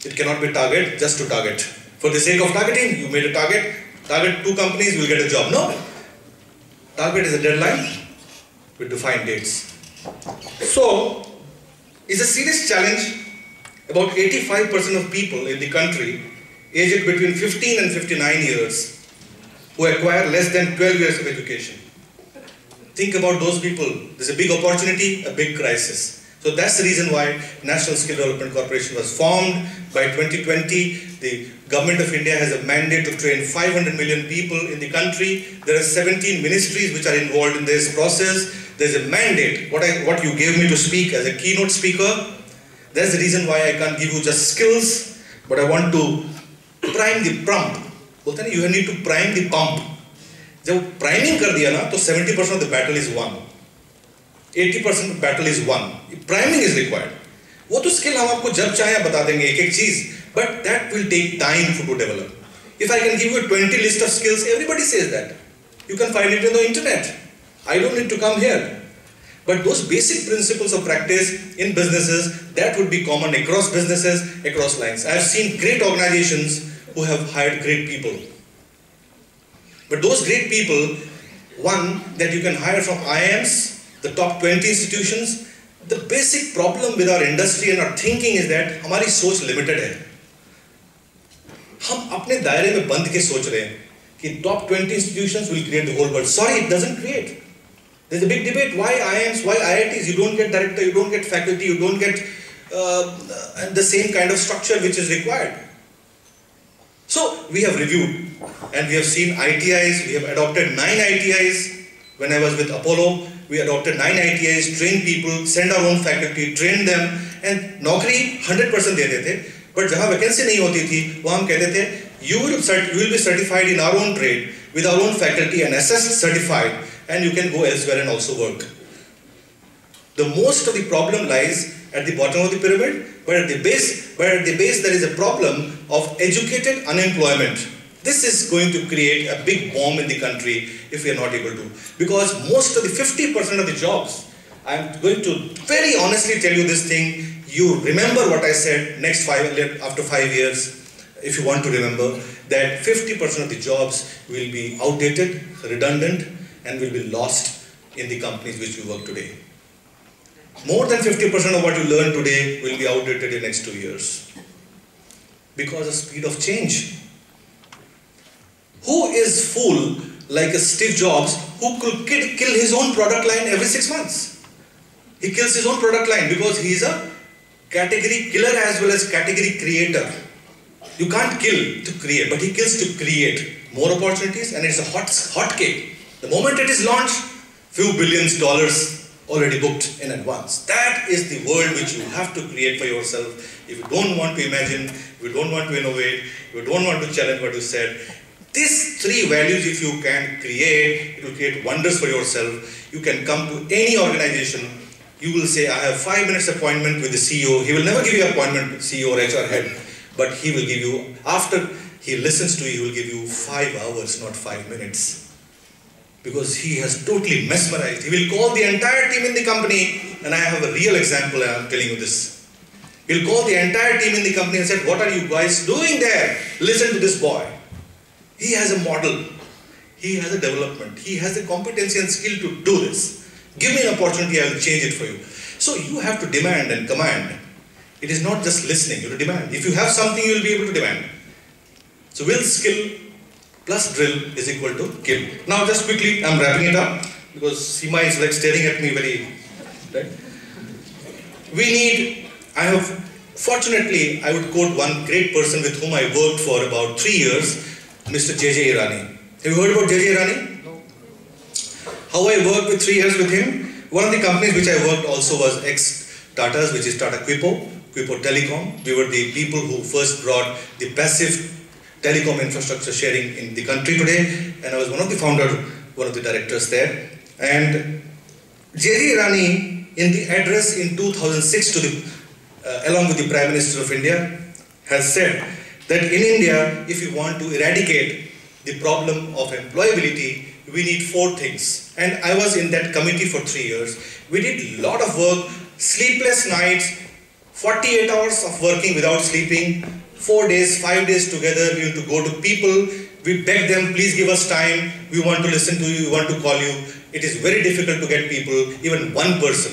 It cannot be target just to target. For the sake of targeting, you made a target, target 2 companies, you will get a job. No. Target is a deadline with defined dates. So, it's a serious challenge. About 85% of people in the country aged between 15 and 59 years who acquire less than 12 years of education. Think about those people. There's a big opportunity, a big crisis. So that's the reason why National Skill Development Corporation was formed. By 2020, the Government of India has a mandate to train 500 million people in the country. There are 17 ministries which are involved in this process. There's a mandate. What you gave me to speak as a keynote speaker, that's the reason why I can't give you just skills, but I want to prime the pump. बोलते हैं ना, you need to prime the pump. जब priming कर दिया ना, तो 70% of the battle is won. 80% of the battle is won. Priming is required. वो तो skill हम आपको जब चाहे बता देंगे एक-एक चीज, but that will take time to develop. If I can give you a 20 list of skills, everybody says that. You can find it on the internet. I don't need to come here. But those basic principles of practice in businesses, that would be common across businesses, across lines. I have seen great organizations who have hired great people. But those great people, one, that you can hire from IIMs, the top 20 institutions. The basic problem with our industry and our thinking is that हमारी सोच limited है. हम अपने दायरे में बंद के सोच रहे हैं कि top 20 institutions will create the whole world. Sorry, it doesn't create. There's a big debate. Why IIMs? Why IITs? You don't get director, you don't get faculty, you don't get the same kind of structure which is required. So we have reviewed and we have seen ITIs. We have adopted 9 ITIs. When I was with Apollo, we adopted 9 ITIs, trained people, send our own faculty, trained them, and नौकरी 100% देते थे. But जहाँ vacancy नहीं होती थी, वहाँ हम कहते थे, you will be certified in our own trade with our own faculty and assessed certified, and you can go elsewhere and also work. The most of the problem lies at the bottom of the pyramid, but at the base there is a problem of educated unemployment. This is going to create a big bomb in the country if we are not able to. Because most of the 50% of the jobs, I'm going to very honestly tell you this thing, you remember what I said after 5 years, if you want to remember, that 50% of the jobs will be outdated, redundant, and will be lost in the companies which we work today. More than 50% of what you learn today will be outdated in the next 2 years. Because of speed of change. Who is fool like a Steve Jobs who could kill his own product line every 6 months? He kills his own product line because he is a category killer as well as category creator. You can't kill to create, but he kills to create more opportunities, and it's a hot cake. The moment it is launched, few billions dollars already booked in advance. That is the world which you have to create for yourself. If you don't want to imagine, if you don't want to innovate, if you don't want to challenge what you said, these 3 values if you can create, it will create wonders for yourself. You can come to any organization, you will say, I have 5 minutes appointment with the CEO. He will never give you an appointment with CEO or HR head, but he will give you, after he listens to you, he will give you 5 hours, not 5 minutes. Because he has totally mesmerized. He will call the entire team in the company, and I have a real example, I am telling you this. He will call the entire team in the company and say, what are you guys doing there? Listen to this boy. He has a model. He has a development. He has the competency and skill to do this. Give me an opportunity, I will change it for you. So you have to demand and command. It is not just listening, you have to demand. If you have something, you will be able to demand. So will, skill plus drill is equal to kill. Now just quickly, I'm wrapping it up because Seema is like staring at me very, right? Fortunately, I would quote one great person with whom I worked for about 3 years, Mr. Vijay Rai. Have you heard about Vijay Rai? How I worked with 3 years with him? One of the companies which I worked also was ex-Tata's, which is Tata Quipo Telecom. We were the people who first brought the passive telecom infrastructure sharing in the country today, and I was one of the founders, one of the directors there. And J.J. Irani, in the address in 2006 to along with the Prime Minister of India, has said that in India, if you want to eradicate the problem of employability, we need 4 things. And I was in that committee for 3 years. We did a lot of work, sleepless nights, 48 hours of working without sleeping, 4 days, 5 days together. We used to go to people, we beg them, please give us time, we want to listen to you, we want to call you. It is very difficult to get people, even one person.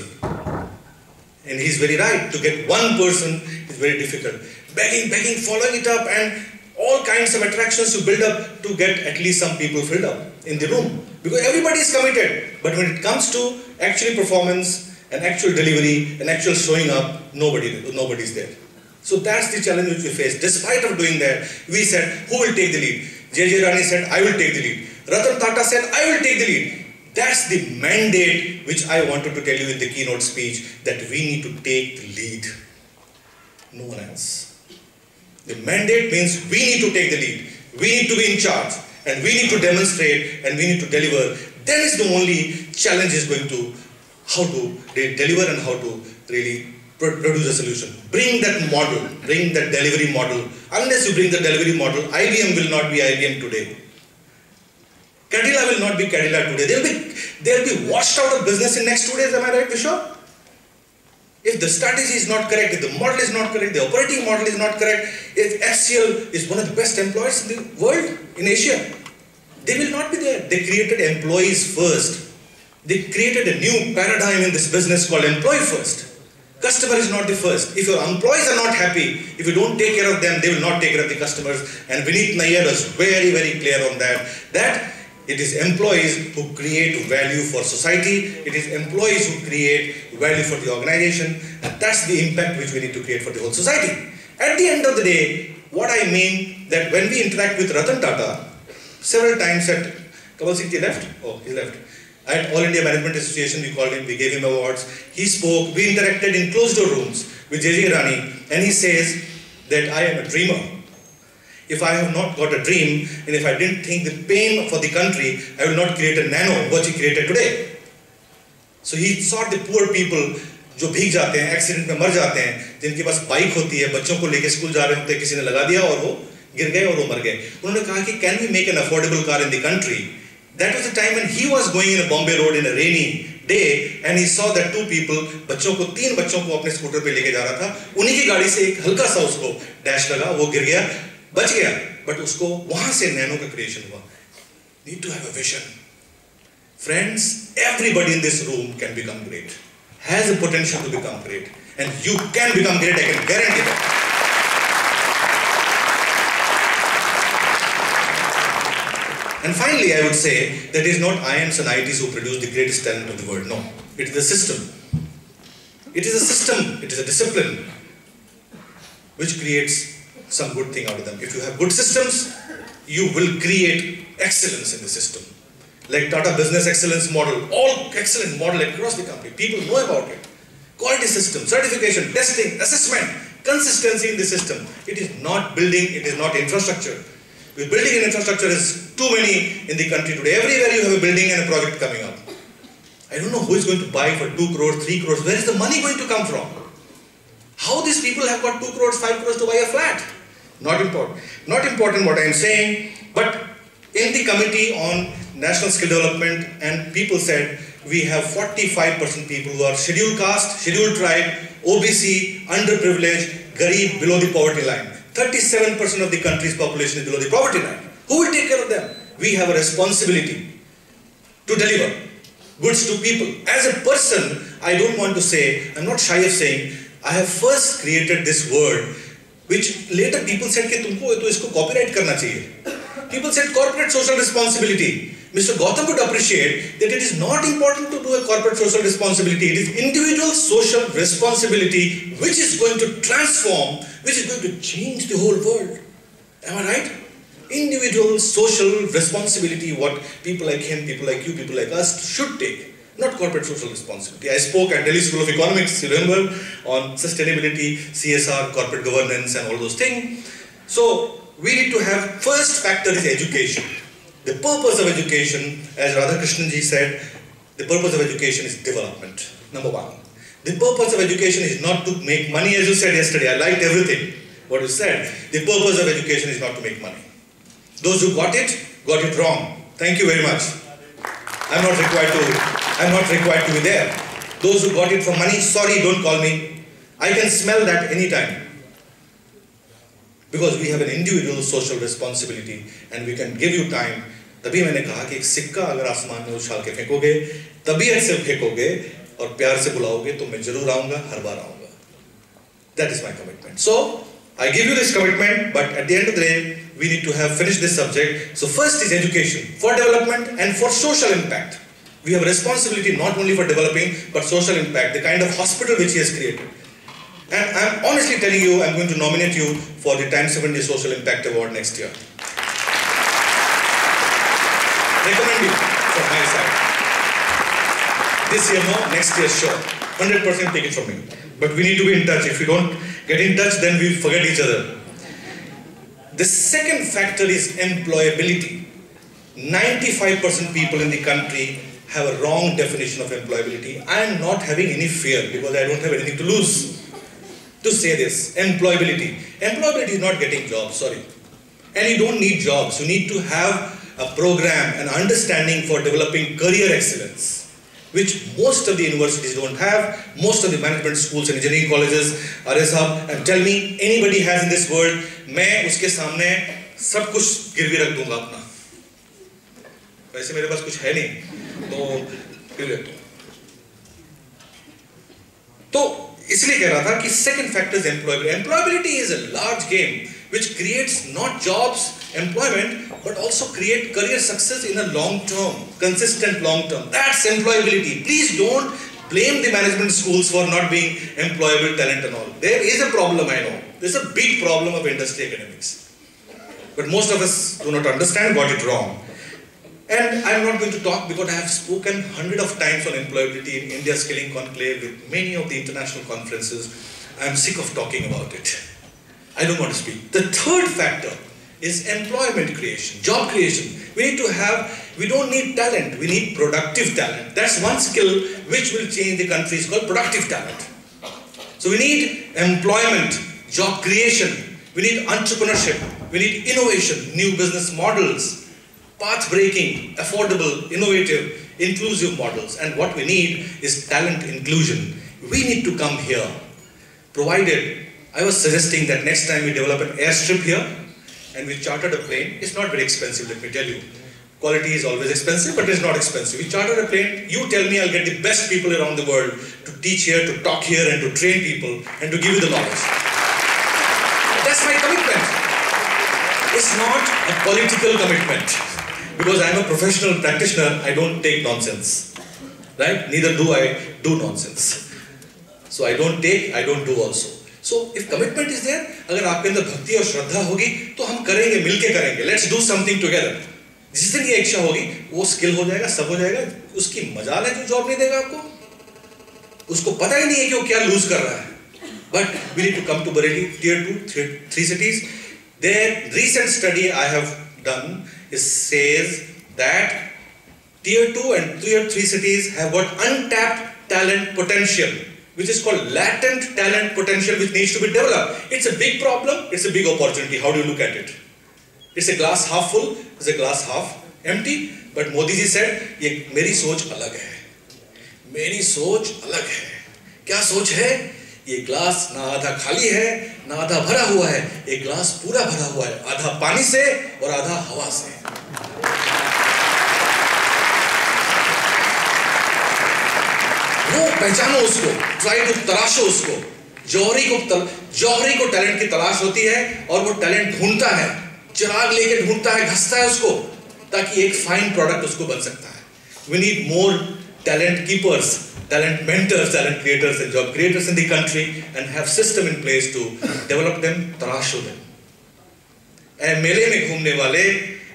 And he's very right, to get one person is very difficult. Begging, following it up, and all kinds of attractions to build up to get at least some people filled up in the room. Because everybody is committed. But when it comes to actual performance and actual delivery and actual showing up, nobody's there. So that's the challenge which we face. Despite of doing that, we said, who will take the lead? J.J. Rani said, I will take the lead. Ratan Tata said, I will take the lead. That's the mandate which I wanted to tell you in the keynote speech, that we need to take the lead. No one else. The mandate means we need to take the lead. We need to be in charge. And we need to demonstrate and we need to deliver. Then is the only challenge is going to how to deliver and how to really produce a solution. Bring that model, bring that delivery model. Unless you bring the delivery model, IBM will not be IBM today. Cadila will not be Cadila today. They'll be washed out of business in next 2 days, am I right, Vishwa? If the strategy is not correct, if the model is not correct, the operating model is not correct, if HCL is one of the best employers in the world, in Asia, they will not be there. They created employees first. They created a new paradigm in this business called employee first. Customer is not the first. If your employees are not happy, if you don't take care of them, they will not take care of the customers. And Vineet Nayyar was very, very clear on that. That it is employees who create value for society. It is employees who create value for the organization. And that's the impact which we need to create for the whole society. At the end of the day, what I mean that when we interact with Ratan Tata, several times at Kamal Singh, he left? Oh, he left. At All India Management Association, we called him, we gave him awards. He spoke, we interacted in closed door rooms with J.J. Rani, and he says that I am a dreamer. If I have not got a dream, and if I didn't think the pain for the country, I will not create a nano, what he created today. So he sought the poor people, जो भीग जाते हैं, accident में मर जाते हैं, जिनके पास bike होती है, बच्चों को लेके स्कूल जा रहे होते हैं, किसी ने लगा दिया और वो गिर गए और वो मर गए. उन्होंने कहा कि can we make an affordable car in the country? That was the time when he was going in a Bombay road in a rainy day and he saw that two people, तीन बच्चों को अपने scooter पे लेके जा रहा था. उन्हीं की गाड़ी से एक हल्का सा उसको डैश लगा, वो गिर गया, बच गया, बट उसको वहां से नैनो का क्रिएशन हुआ. Need to have a vision. Friends, everybody in this room can become great, has a potential to become great, and you can become great, I can guarantee that. And finally, I would say that it is not IIMs and IITs who produce the greatest talent of the world. No, it is the system. It is a system, it is a discipline which creates some good thing out of them. If you have good systems, you will create excellence in the system. Like Tata Business Excellence Model, all excellent model across the company. People know about it. Quality system, certification, testing, assessment, consistency in the system. It is not building, it is not infrastructure. With building and infrastructure is too many in the country today. Everywhere you have a building and a project coming up. I don't know who is going to buy for 2 crores, 3 crores. Where is the money going to come from? How these people have got 2 crores, 5 crores to buy a flat? Not important. Not important what I am saying, but in the Committee on National Skill Development, and people said we have 45% people who are scheduled caste, scheduled tribe, OBC, underprivileged, Garib, below the poverty line. 37% of the country's population is below the poverty line. Who will take care of them? We have a responsibility to deliver goods to people. As a person, I don't want to say, I'm not shy of saying, I have first created this word, which later people said कि तुमको तो इसको copyright करना चाहिए. People said corporate social responsibility. Mr. Gautam would appreciate that it is not important to do a corporate social responsibility. It is individual social responsibility which is going to transform, which is going to change the whole world. Am I right? Individual social responsibility, what people like him, people like you, people like us should take. Not corporate social responsibility. I spoke at Delhi School of Economics, you remember, on sustainability, CSR, corporate governance and all those things. So, we need to have, first factor is education. The purpose of education, as Radhakrishnan ji said, the purpose of education is development, number one. The purpose of education is not to make money, as you said yesterday. I liked everything, what you said. The purpose of education is not to make money. Those who got it wrong. Thank you very much. I'm not required to be there. Those who got it for money, sorry, don't call me. I can smell that anytime. Because we have an individual social responsibility and we can give you time. तभी मैंने कहा कि एक सिक्का अगर आसमान में उछाल के फेंकोगे, तबीयत से फेंकोगे और प्यार से बुलाओगे तो मैं जरूर आऊंगा, हर बार आऊंगा. That is my commitment. So, I give you this commitment, but at the end of the day, we need to have finished this subject. So first is education for development and for social impact. We have a responsibility not only for developing, but social impact, the kind of hospital which he has created. And I'm honestly telling you, I'm going to nominate you for the Times 70 Social Impact Award next year. Recommend you from my side. This year no, next year sure. 100% take it from me. But we need to be in touch. If we don't get in touch, then we forget each other. The second factor is employability. 95% people in the country have a wrong definition of employability. I am not having any fear because I don't have anything to lose to say this. Employability. Employability is not getting jobs, sorry. And you don't need jobs. You need to have a program, an understanding for developing career excellence, which most of the universities don't have, most of the management schools and engineering colleges are up. And tell me, anybody has in this world, मैं उसके सामने सब कुछ गिरवी रख दूंगा अपना. वैसे मेरे पास कुछ है नहीं, तो गिरवी रख दूंगा. तो इसलिए कह रहा था कि second factor is employability. Employability is a large game which creates not jobs, employment, but also create career success in a long term, consistent long term. That's employability. Please don't blame the management schools for not being employable talent and all. There is a problem, I know. There's a big problem of industry academics. But most of us do not understand, got it wrong. And I'm not going to talk because I have spoken hundreds of times on employability in India Skilling Conclave with many of the international conferences. I'm sick of talking about it. I don't want to speak. The third factor is employment creation, job creation. We don't need talent, we need productive talent. That's one skill which will change the country, it's called productive talent. So we need employment, job creation, we need entrepreneurship, We need innovation, new business models, path-breaking, affordable, innovative, inclusive models. And what we need is talent inclusion. We need to come here, provided, I was suggesting that next time we develop an airstrip here and we chartered a plane. It's not very expensive, let me tell you. Quality is always expensive, but it's not expensive. We chartered a plane, you tell me I'll get the best people around the world to teach here, to talk here, and to train people, and to give you the knowledge. That's my commitment. It's not a political commitment. Because I'm a professional practitioner, I don't take nonsense. Right? Neither do I do nonsense. So I don't take, I don't do also. So if commitment is there, अगर आपके अंदर भक्ति और श्रद्धा होगी, तो हम करेंगे, मिलके करेंगे. Let's do something together. जिस दिन ये इच्छा होगी, वो स्किल हो जाएगा, सब हो जाएगा. उसकी मजाल है जो जॉब नहीं देगा आपको. उसको पता ही नहीं है कि वो क्या लूज कर रहा है. But we need to come to Bareilly, tier 2, 3 cities. Their recent study I have done says that tier 2 and tier 3 cities have got untapped talent potential, which is called latent talent potential, which needs to be developed. It's a big problem, it's a big opportunity. How do you look at it? It's a glass half full, it's a glass half empty. But Modi ji said, ये मेरी सोच अलग है. मेरी सोच अलग है. क्या सोच है? ये ग्लास ना आधा खाली है, ना आधा भरा हुआ है. एक ग्लास पूरा भरा हुआ है, आधा पानी से और आधा हवा से. वो पहचानो उसको, ट्राई टू तलाशो उसको. जौहरी को टैलेंट की तलाश होती है और वो टैलेंट ढूंढता है, चिराग लेके ढूंढता है, घसता है उसको, ताकि एक फाइन प्रोडक्ट उसको बन सकता है. We need more talent keepers, talent mentors, talent creators and job creators in the country, and have system in place to develop them, तलाशो them. ऐ मेले में घूमने वाले,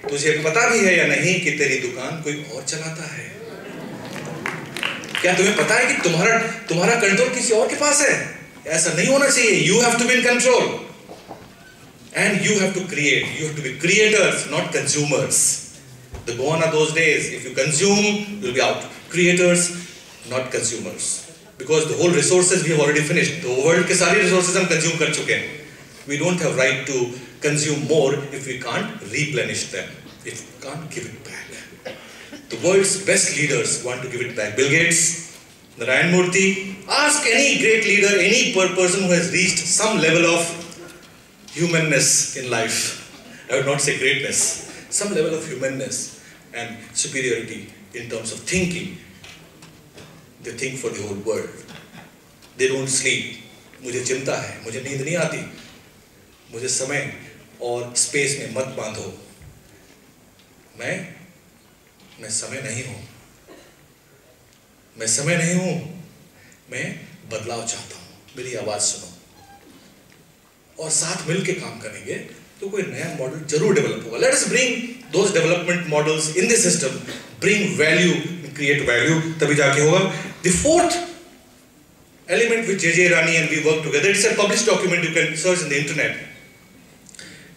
तुझे पता भी है या नहीं कि तेरी दुकान कोई और चलाता है? क्या तुम्हें पता है कि तुम्हारा कंट्रोल किसी और के पास है? ऐसा नहीं होना चाहिए. You have to be in control. And you have to create. You have to be creators, not consumers. The gone are those days. If you consume, you'll be out. Creators, not consumers. Because the whole resources we have already finished. The world के सारे resources हम consume कर चुके हैं. We don't have right to consume more if we can't replenish them. If we can't give it back. The world's best leaders want to give it back. Bill Gates, Narayan Murthy. Ask any great leader, any person who has reached some level of humanness in life. I would not say greatness. Some level of humanness and superiority in terms of thinking. They think for the whole world. They don't sleep. मुझे चिंता है, मुझे नींद नहीं आती. मुझे समय और स्पेस में मत बांधो. मैं समय नहीं हूँ. मैं समय नहीं हूँ. मैं बदलाव चाहता हूँ. मेरी आवाज सुनो. और साथ मिलके काम करेंगे तो कोई नया मॉडल जरूर डेवलप होगा. Let us bring those development models in the system, bring value, create value, तभी जाके होगा. The fourth element with Vijay Rai and we work together, it's a published document, you can search in the internet.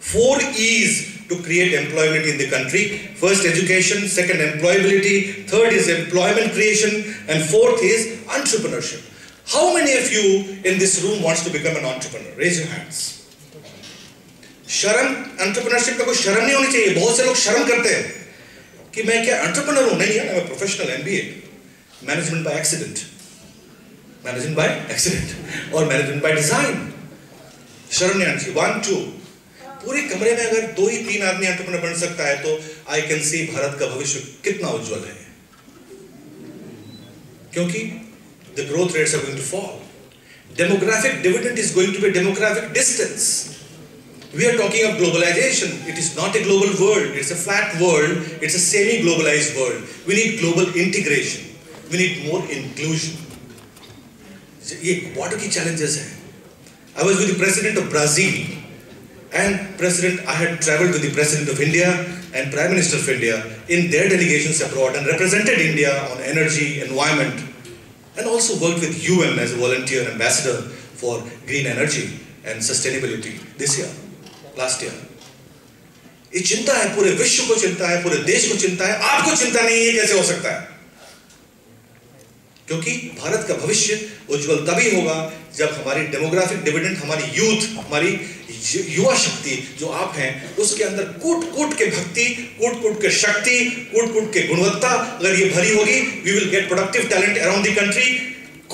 4 E's to create employment in the country. First, education. Second, employability. Third is employment creation. And fourth is entrepreneurship. How many of you in this room wants to become an entrepreneur? Raise your hands. शर्म, entrepreneurship का कोई शर्म नहीं होनी चाहिए. बहुत से लोग शर्म करते हैं कि मैं क्या एंटरप्रेन्योर हूं. नहीं है, मैं professional MBA, management by accident, और मैनेजमेंट बाय डिजाइन. शर्म नहीं आनी चाहिए. 1, 2 पूरे कमरे में अगर 2 ही 3 आदमी एंटरप्रेन्योर बन सकता है तो आई कैन सी भारत का भविष्य कितना उज्जवल है. क्योंकि the growth rates are going to fall. Demographic dividend is going to be demographic distance. We are talking of globalization. It is not a global world. It's a flat world. It's a semi-globalized world. We need global integration. We need more inclusion. ये बहुत की challenges हैं. I was with the president of Brazil, and I had traveled with the president of India and Prime Minister of India in their delegations abroad and represented India on energy, environment, and also worked with UN as a volunteer ambassador for green energy and sustainability last year. ये चिंता है, पूरे विश्व को चिंता है, पूरे देश को चिंता है. आपको चिंता नहीं है, कैसे हो सकता है? क्योंकि भारत का भविष्य उज्जवल तभी होगा जब हमारी डेमोग्राफिक डिविडेंड, हमारी यूथ, हमारी युवा शक्ति जो आप हैं, उसके अंदर कूट कूट के भक्ति, कूट कूट के शक्ति, कूट कूट के गुणवत्ता अगर ये भरी होगी, we will get productive talent around the country.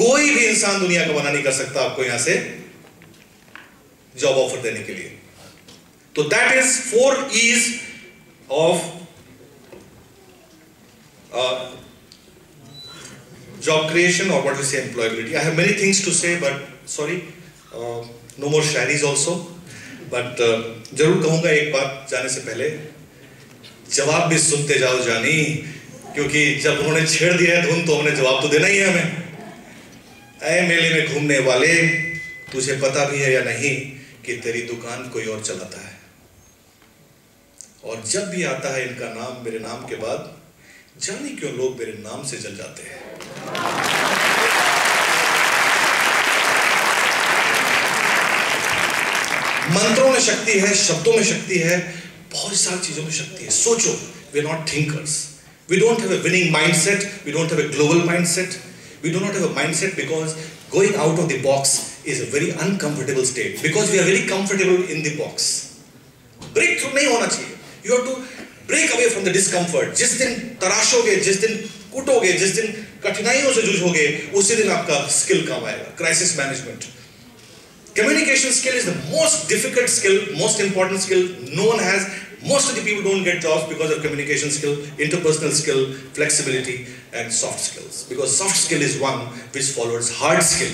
कोई भी इंसान दुनिया का मना नहीं कर सकता आपको यहां से जॉब ऑफर देने के लिए। तो that is 4 E's of job creation, or what we say, employability. I have many things to say, but sorry, no more shairis also. But जरूर कहूँगा एक बात जाने से पहले, जवाब भी सुनते जाओ जानी, क्योंकि जब उन्होंने छेड़ दिया है धुन तो हमने जवाब तो देना ही है हमें। ऐ मेले में घूमने वाले, तुझे पता भी है या नहीं कि तेरी दुकान कोई और चलाता है। और जब भी आता है इनका नाम मेरे नाम के बाद, जाने क्यों लोग मेरे नाम से जल जाते हैं। मंत्रों में शक्ति है, शब्दों में शक्ति है, बहुत सारी चीजों में शक्ति है। सोचो, we are not thinkers, we don't have a winning mindset, we don't have a global mindset, we do not have a mindset because going out of the box is a very uncomfortable state, because we are very comfortable in the box. Break through नहीं होना चाहिए, you have to break away from the discomfort. जिस दिन तराशोगे, जिस दिन कूटोगे, जिस दिन कठिनाइयों से जूझोगे, उसी दिन आपका स्किल काम आएगा। Crisis management, communication skill is the most difficult skill, most important skill no one has. Most of the people don't get jobs because of communication skill, interpersonal skill, flexibility, and soft skills. Because soft skill is one which follows hard skill.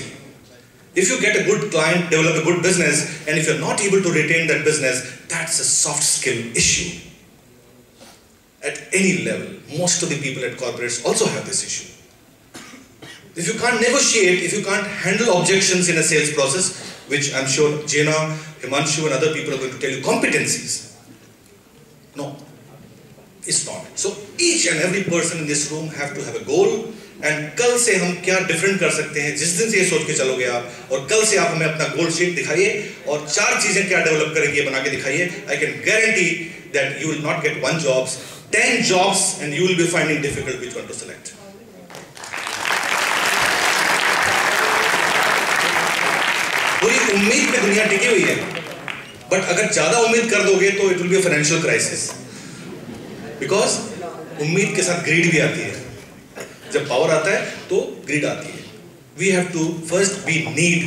If you get a good client, develop a good business, and if you're not able to retain that business, that's a soft skill issue. At any level, most of the people at corporates also have this issue. If you can't negotiate, if you can't handle objections in a sales process, which I'm sure Jena, Himanshu, and other people are going to tell you competencies. No, it's not. So each and every person in this room have to have a goal, and कल से हम क्या different कर सकते हैं, जिस दिन से ये सोच के चलोगे आप, और कल से आप हमें अपना goal sheet दिखाइए और 4 चीजें क्या develop करेंगे बना के दिखाइए। I can guarantee that you will not get 1 job, 10 jobs, and you will be finding difficult which one to select. पूरी उम्मीद पे दुनिया टिकी हुई है, बट अगर ज्यादा उम्मीद कर दोगे तो it will be a financial crisis, because उम्मीद के साथ ग्रीड भी आती है। जब पावर आता है तो ग्रीड आती है। We have to first be need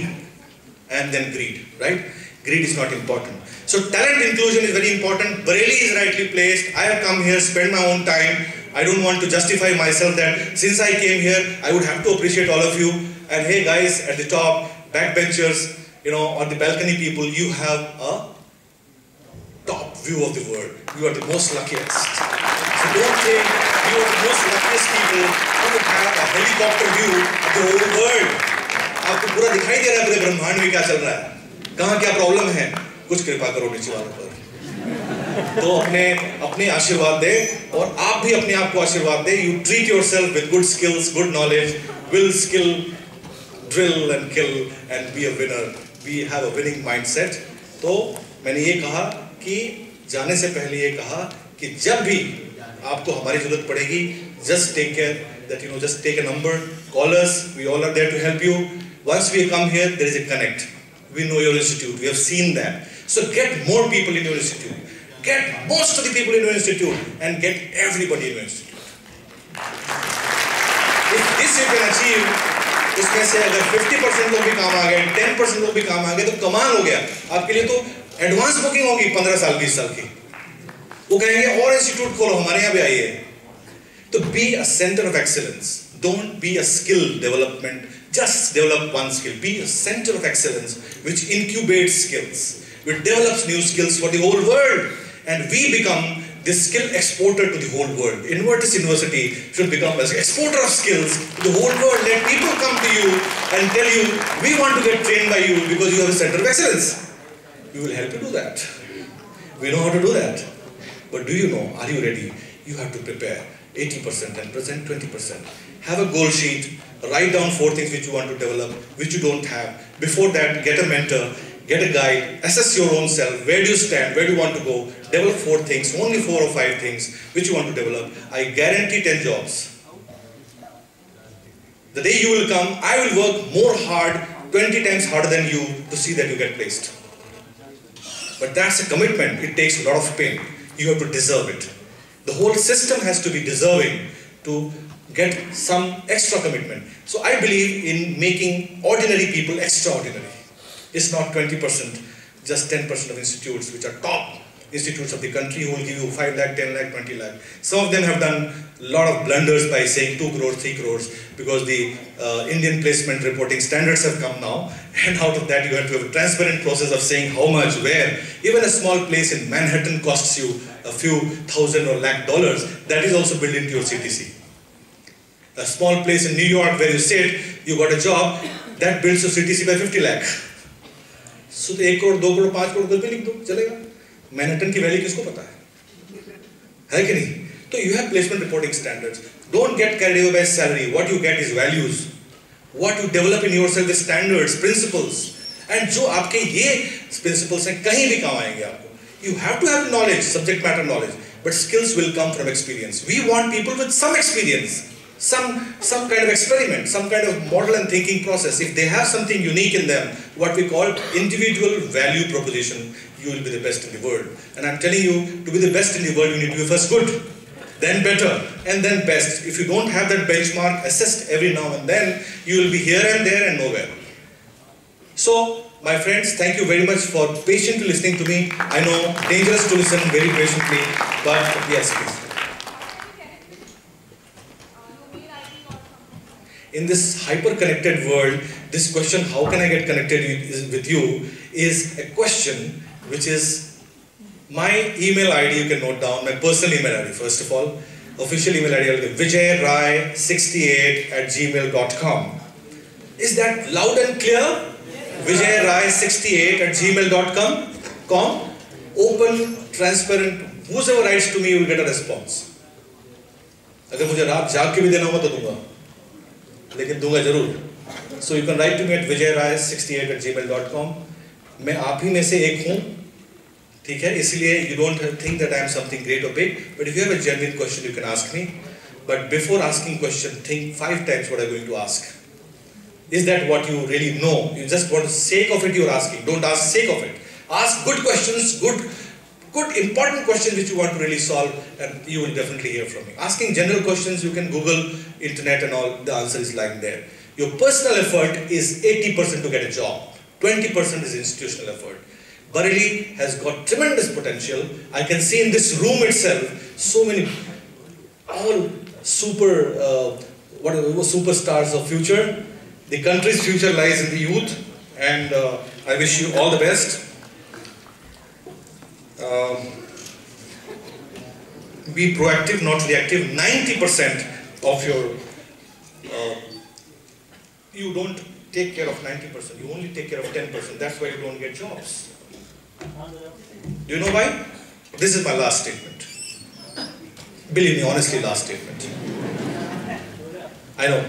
and then greed, right? Greed is not important. So talent inclusion is very important. Bareilly is rightly placed. I have come here, spend my own time. I don't want to justify myself that since I came here, I would have to appreciate all of you. And hey guys at the top, backbenchers, you know, or the balcony people, you have a top view of the world. You are the most luckiest. So don't think you are the most luckiest people who have a helicopter view of the whole world. आपको पूरा दिखाई दे रहा है पूरे ब्रह्मांड में क्या चल रहा है, कहाँ क्या प्रॉब्लम है। कुछ कृपा करो नीचे वालों पर, तो अपने आशीर्वाद दे और आप भी अपने आप को आशीर्वाद दे। You treat yourself with good skills, good knowledge, will skill, drill and kill and be a winner. We have a winning mindset. तो मैंने ये कहा कि जाने से पहले ये कहा कि जब भी आपको हमारी जरूरत पड़ेगी, just take care that just take a number, call us, we all are there to help you. Once we come here, there is a connect. We know your institute, we have seen that. So get more people in your institute, get most of the people in your institute, and get everybody in your institute. If this you can achieve, इसमें से अगर 50% लोग भी काम आ गए, 10% लोग भी काम आ गए, तो कमाल हो गया। आपके लिए तो एडवांस बुकिंग होगी 15 साल 20 साल की। वो कहेंगे और इंस्टीट्यूट खोलो, हमारे यहाँ भी आइए। तो be a center of excellence. Don't be a skill development. Just develop one skill. Be a center of excellence which incubates skills, which develops new skills for the whole world, and we become the skill exporter to the whole world. Invertis University should become an exporter of skills to the whole world. Let people come to you and tell you, we want to get trained by you because you have a center of excellence. We will help you do that. We know how to do that. But do you know, are you ready? You have to prepare 80% and present 20%. Have a goal sheet, write down 4 things which you want to develop, which you don't have. Before that, get a mentor, get a guide, assess your own self, where do you stand, where do you want to go, develop 4 things, only 4 or 5 things which you want to develop. I guarantee 10 jobs. The day you will come, I will work more hard, 20 times harder than you, to see that you get placed. But that's a commitment. It takes a lot of pain. You have to deserve it. The whole system has to be deserving to get some extra commitment. So I believe in making ordinary people extraordinary. It's not 20%, just 10% of institutes which are top institutes of the country who will give you 5 lakh, 10 lakh, 20 lakh. Some of them have done a lot of blunders by saying 2 crores, 3 crores, because the Indian placement reporting standards have come now, and out of that you have to have a transparent process of saying how much, where. Even a small place in Manhattan costs you a few thousand or lakh dollars. That is also built into your CTC. A small place in New York where you sit, you got a job, that builds your CTC by 50 lakh. So 1 crore, 2 crore, 5 crore कुछ भी लिख दो, चलेगा. Manhattan की value किसको पता है कि नहीं? तो you have placement reporting standards. Don't get carried away by salary. What you get is values. What you develop in yourself is standards, principles. And जो आपके ये principles हैं, कहीं भी काम आएंगे आपको. You have to have knowledge, subject matter knowledge, but skills will come from experience. We want people with some experience. Some kind of experiment, some kind of model and thinking process. If they have something unique in them, what we call individual value proposition, you will be the best in the world. And I'm telling you, to be the best in the world, you need to be first good, then better, and then best. If you don't have that benchmark assessed every now and then, you will be here and there and nowhere. So, my friends, thank you very much for patiently listening to me. I know, dangerous to listen very patiently, but yes, please. In this hyper-connected world, this question, how can I get connected with you, is a question which is my email ID. You can note down my personal email ID first of all. Official email ID will be vijayrai68@gmail.com. Is that loud and clear? vijayrai68@gmail.com. Open, transparent. Whoever writes to me will get a response. अगर मुझे रात जाग के भी देना होगा तो दूंगा, लेकिन दूंगा जरूर. So you can write to me at vijayrai68@gmail.com. मैं आप ही में से एक हूँ, ठीक है? इसलिए you don't think that I am something great or big, but if you have a genuine question, you can ask me. But before asking question, think 5 times what I'm going to ask. Is that what you really know? You just want the sake of it, you're asking. Don't ask sake of it. Ask good questions, good important questions which you want to really solve, and you will definitely hear from me. Asking general questions, you can Google, internet and all, the answer is lying there. Your personal effort is 80% to get a job. 20% is institutional effort. Bareilly has got tremendous potential. I can see in this room itself, so many, all superstars of future. The country's future lies in the youth, and I wish you all the best. Be proactive, not reactive. 90% of your, you don't take care of 90%, you only take care of 10%. That's why you don't get jobs. Do you know why? This is my last statement. Believe me, honestly, last statement. I know,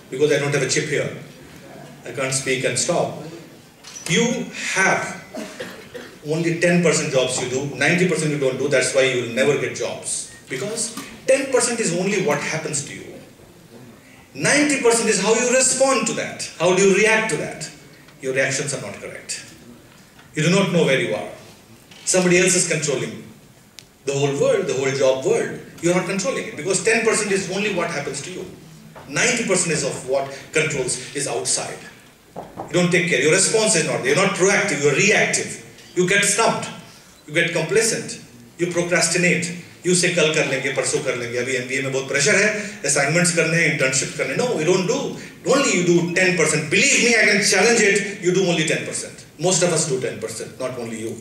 because I don't have a chip here. I can't speak and stop. You have only 10% jobs you do, 90% you don't do. That's why you will never get jobs. Because 10% is only what happens to you. 90% is how you respond to that. How do you react to that? Your reactions are not correct. You do not know where you are. Somebody else is controlling the whole world, the whole job world. You are not controlling it, because 10% is only what happens to you. 90% is of what controls is outside. You don't take care. Your response is not there. You're not proactive. You're reactive. You get snubbed. You get complacent. You procrastinate. You say कल कर लेंगे, परसों कर लेंगे. अभी MBA में बहुत pressure है. Assignments करने हैं, internships करने. No, you don't do. Only you do 10%. Believe me, I can challenge it. You do only 10%. Most of us do 10%, not only you.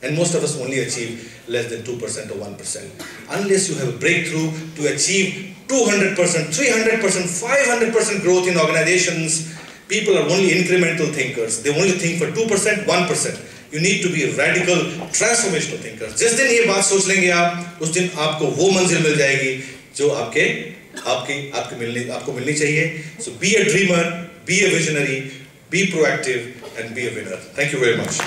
And most of us only achieve less than 2% or 1%. Unless you have a breakthrough to achieve 200%, 300%, 500% growth in organizations, people are only incremental thinkers. They only think for 2%, 1%. You need to be radical, transformational thinkers. जिस दिन ये बात सोच लेंगे आप, उस दिन आपको वो मंजिल मिल जाएगी जो आपको मिलनी चाहिए. So be a dreamer, be a visionary, be proactive, and be a winner. Thank you very much.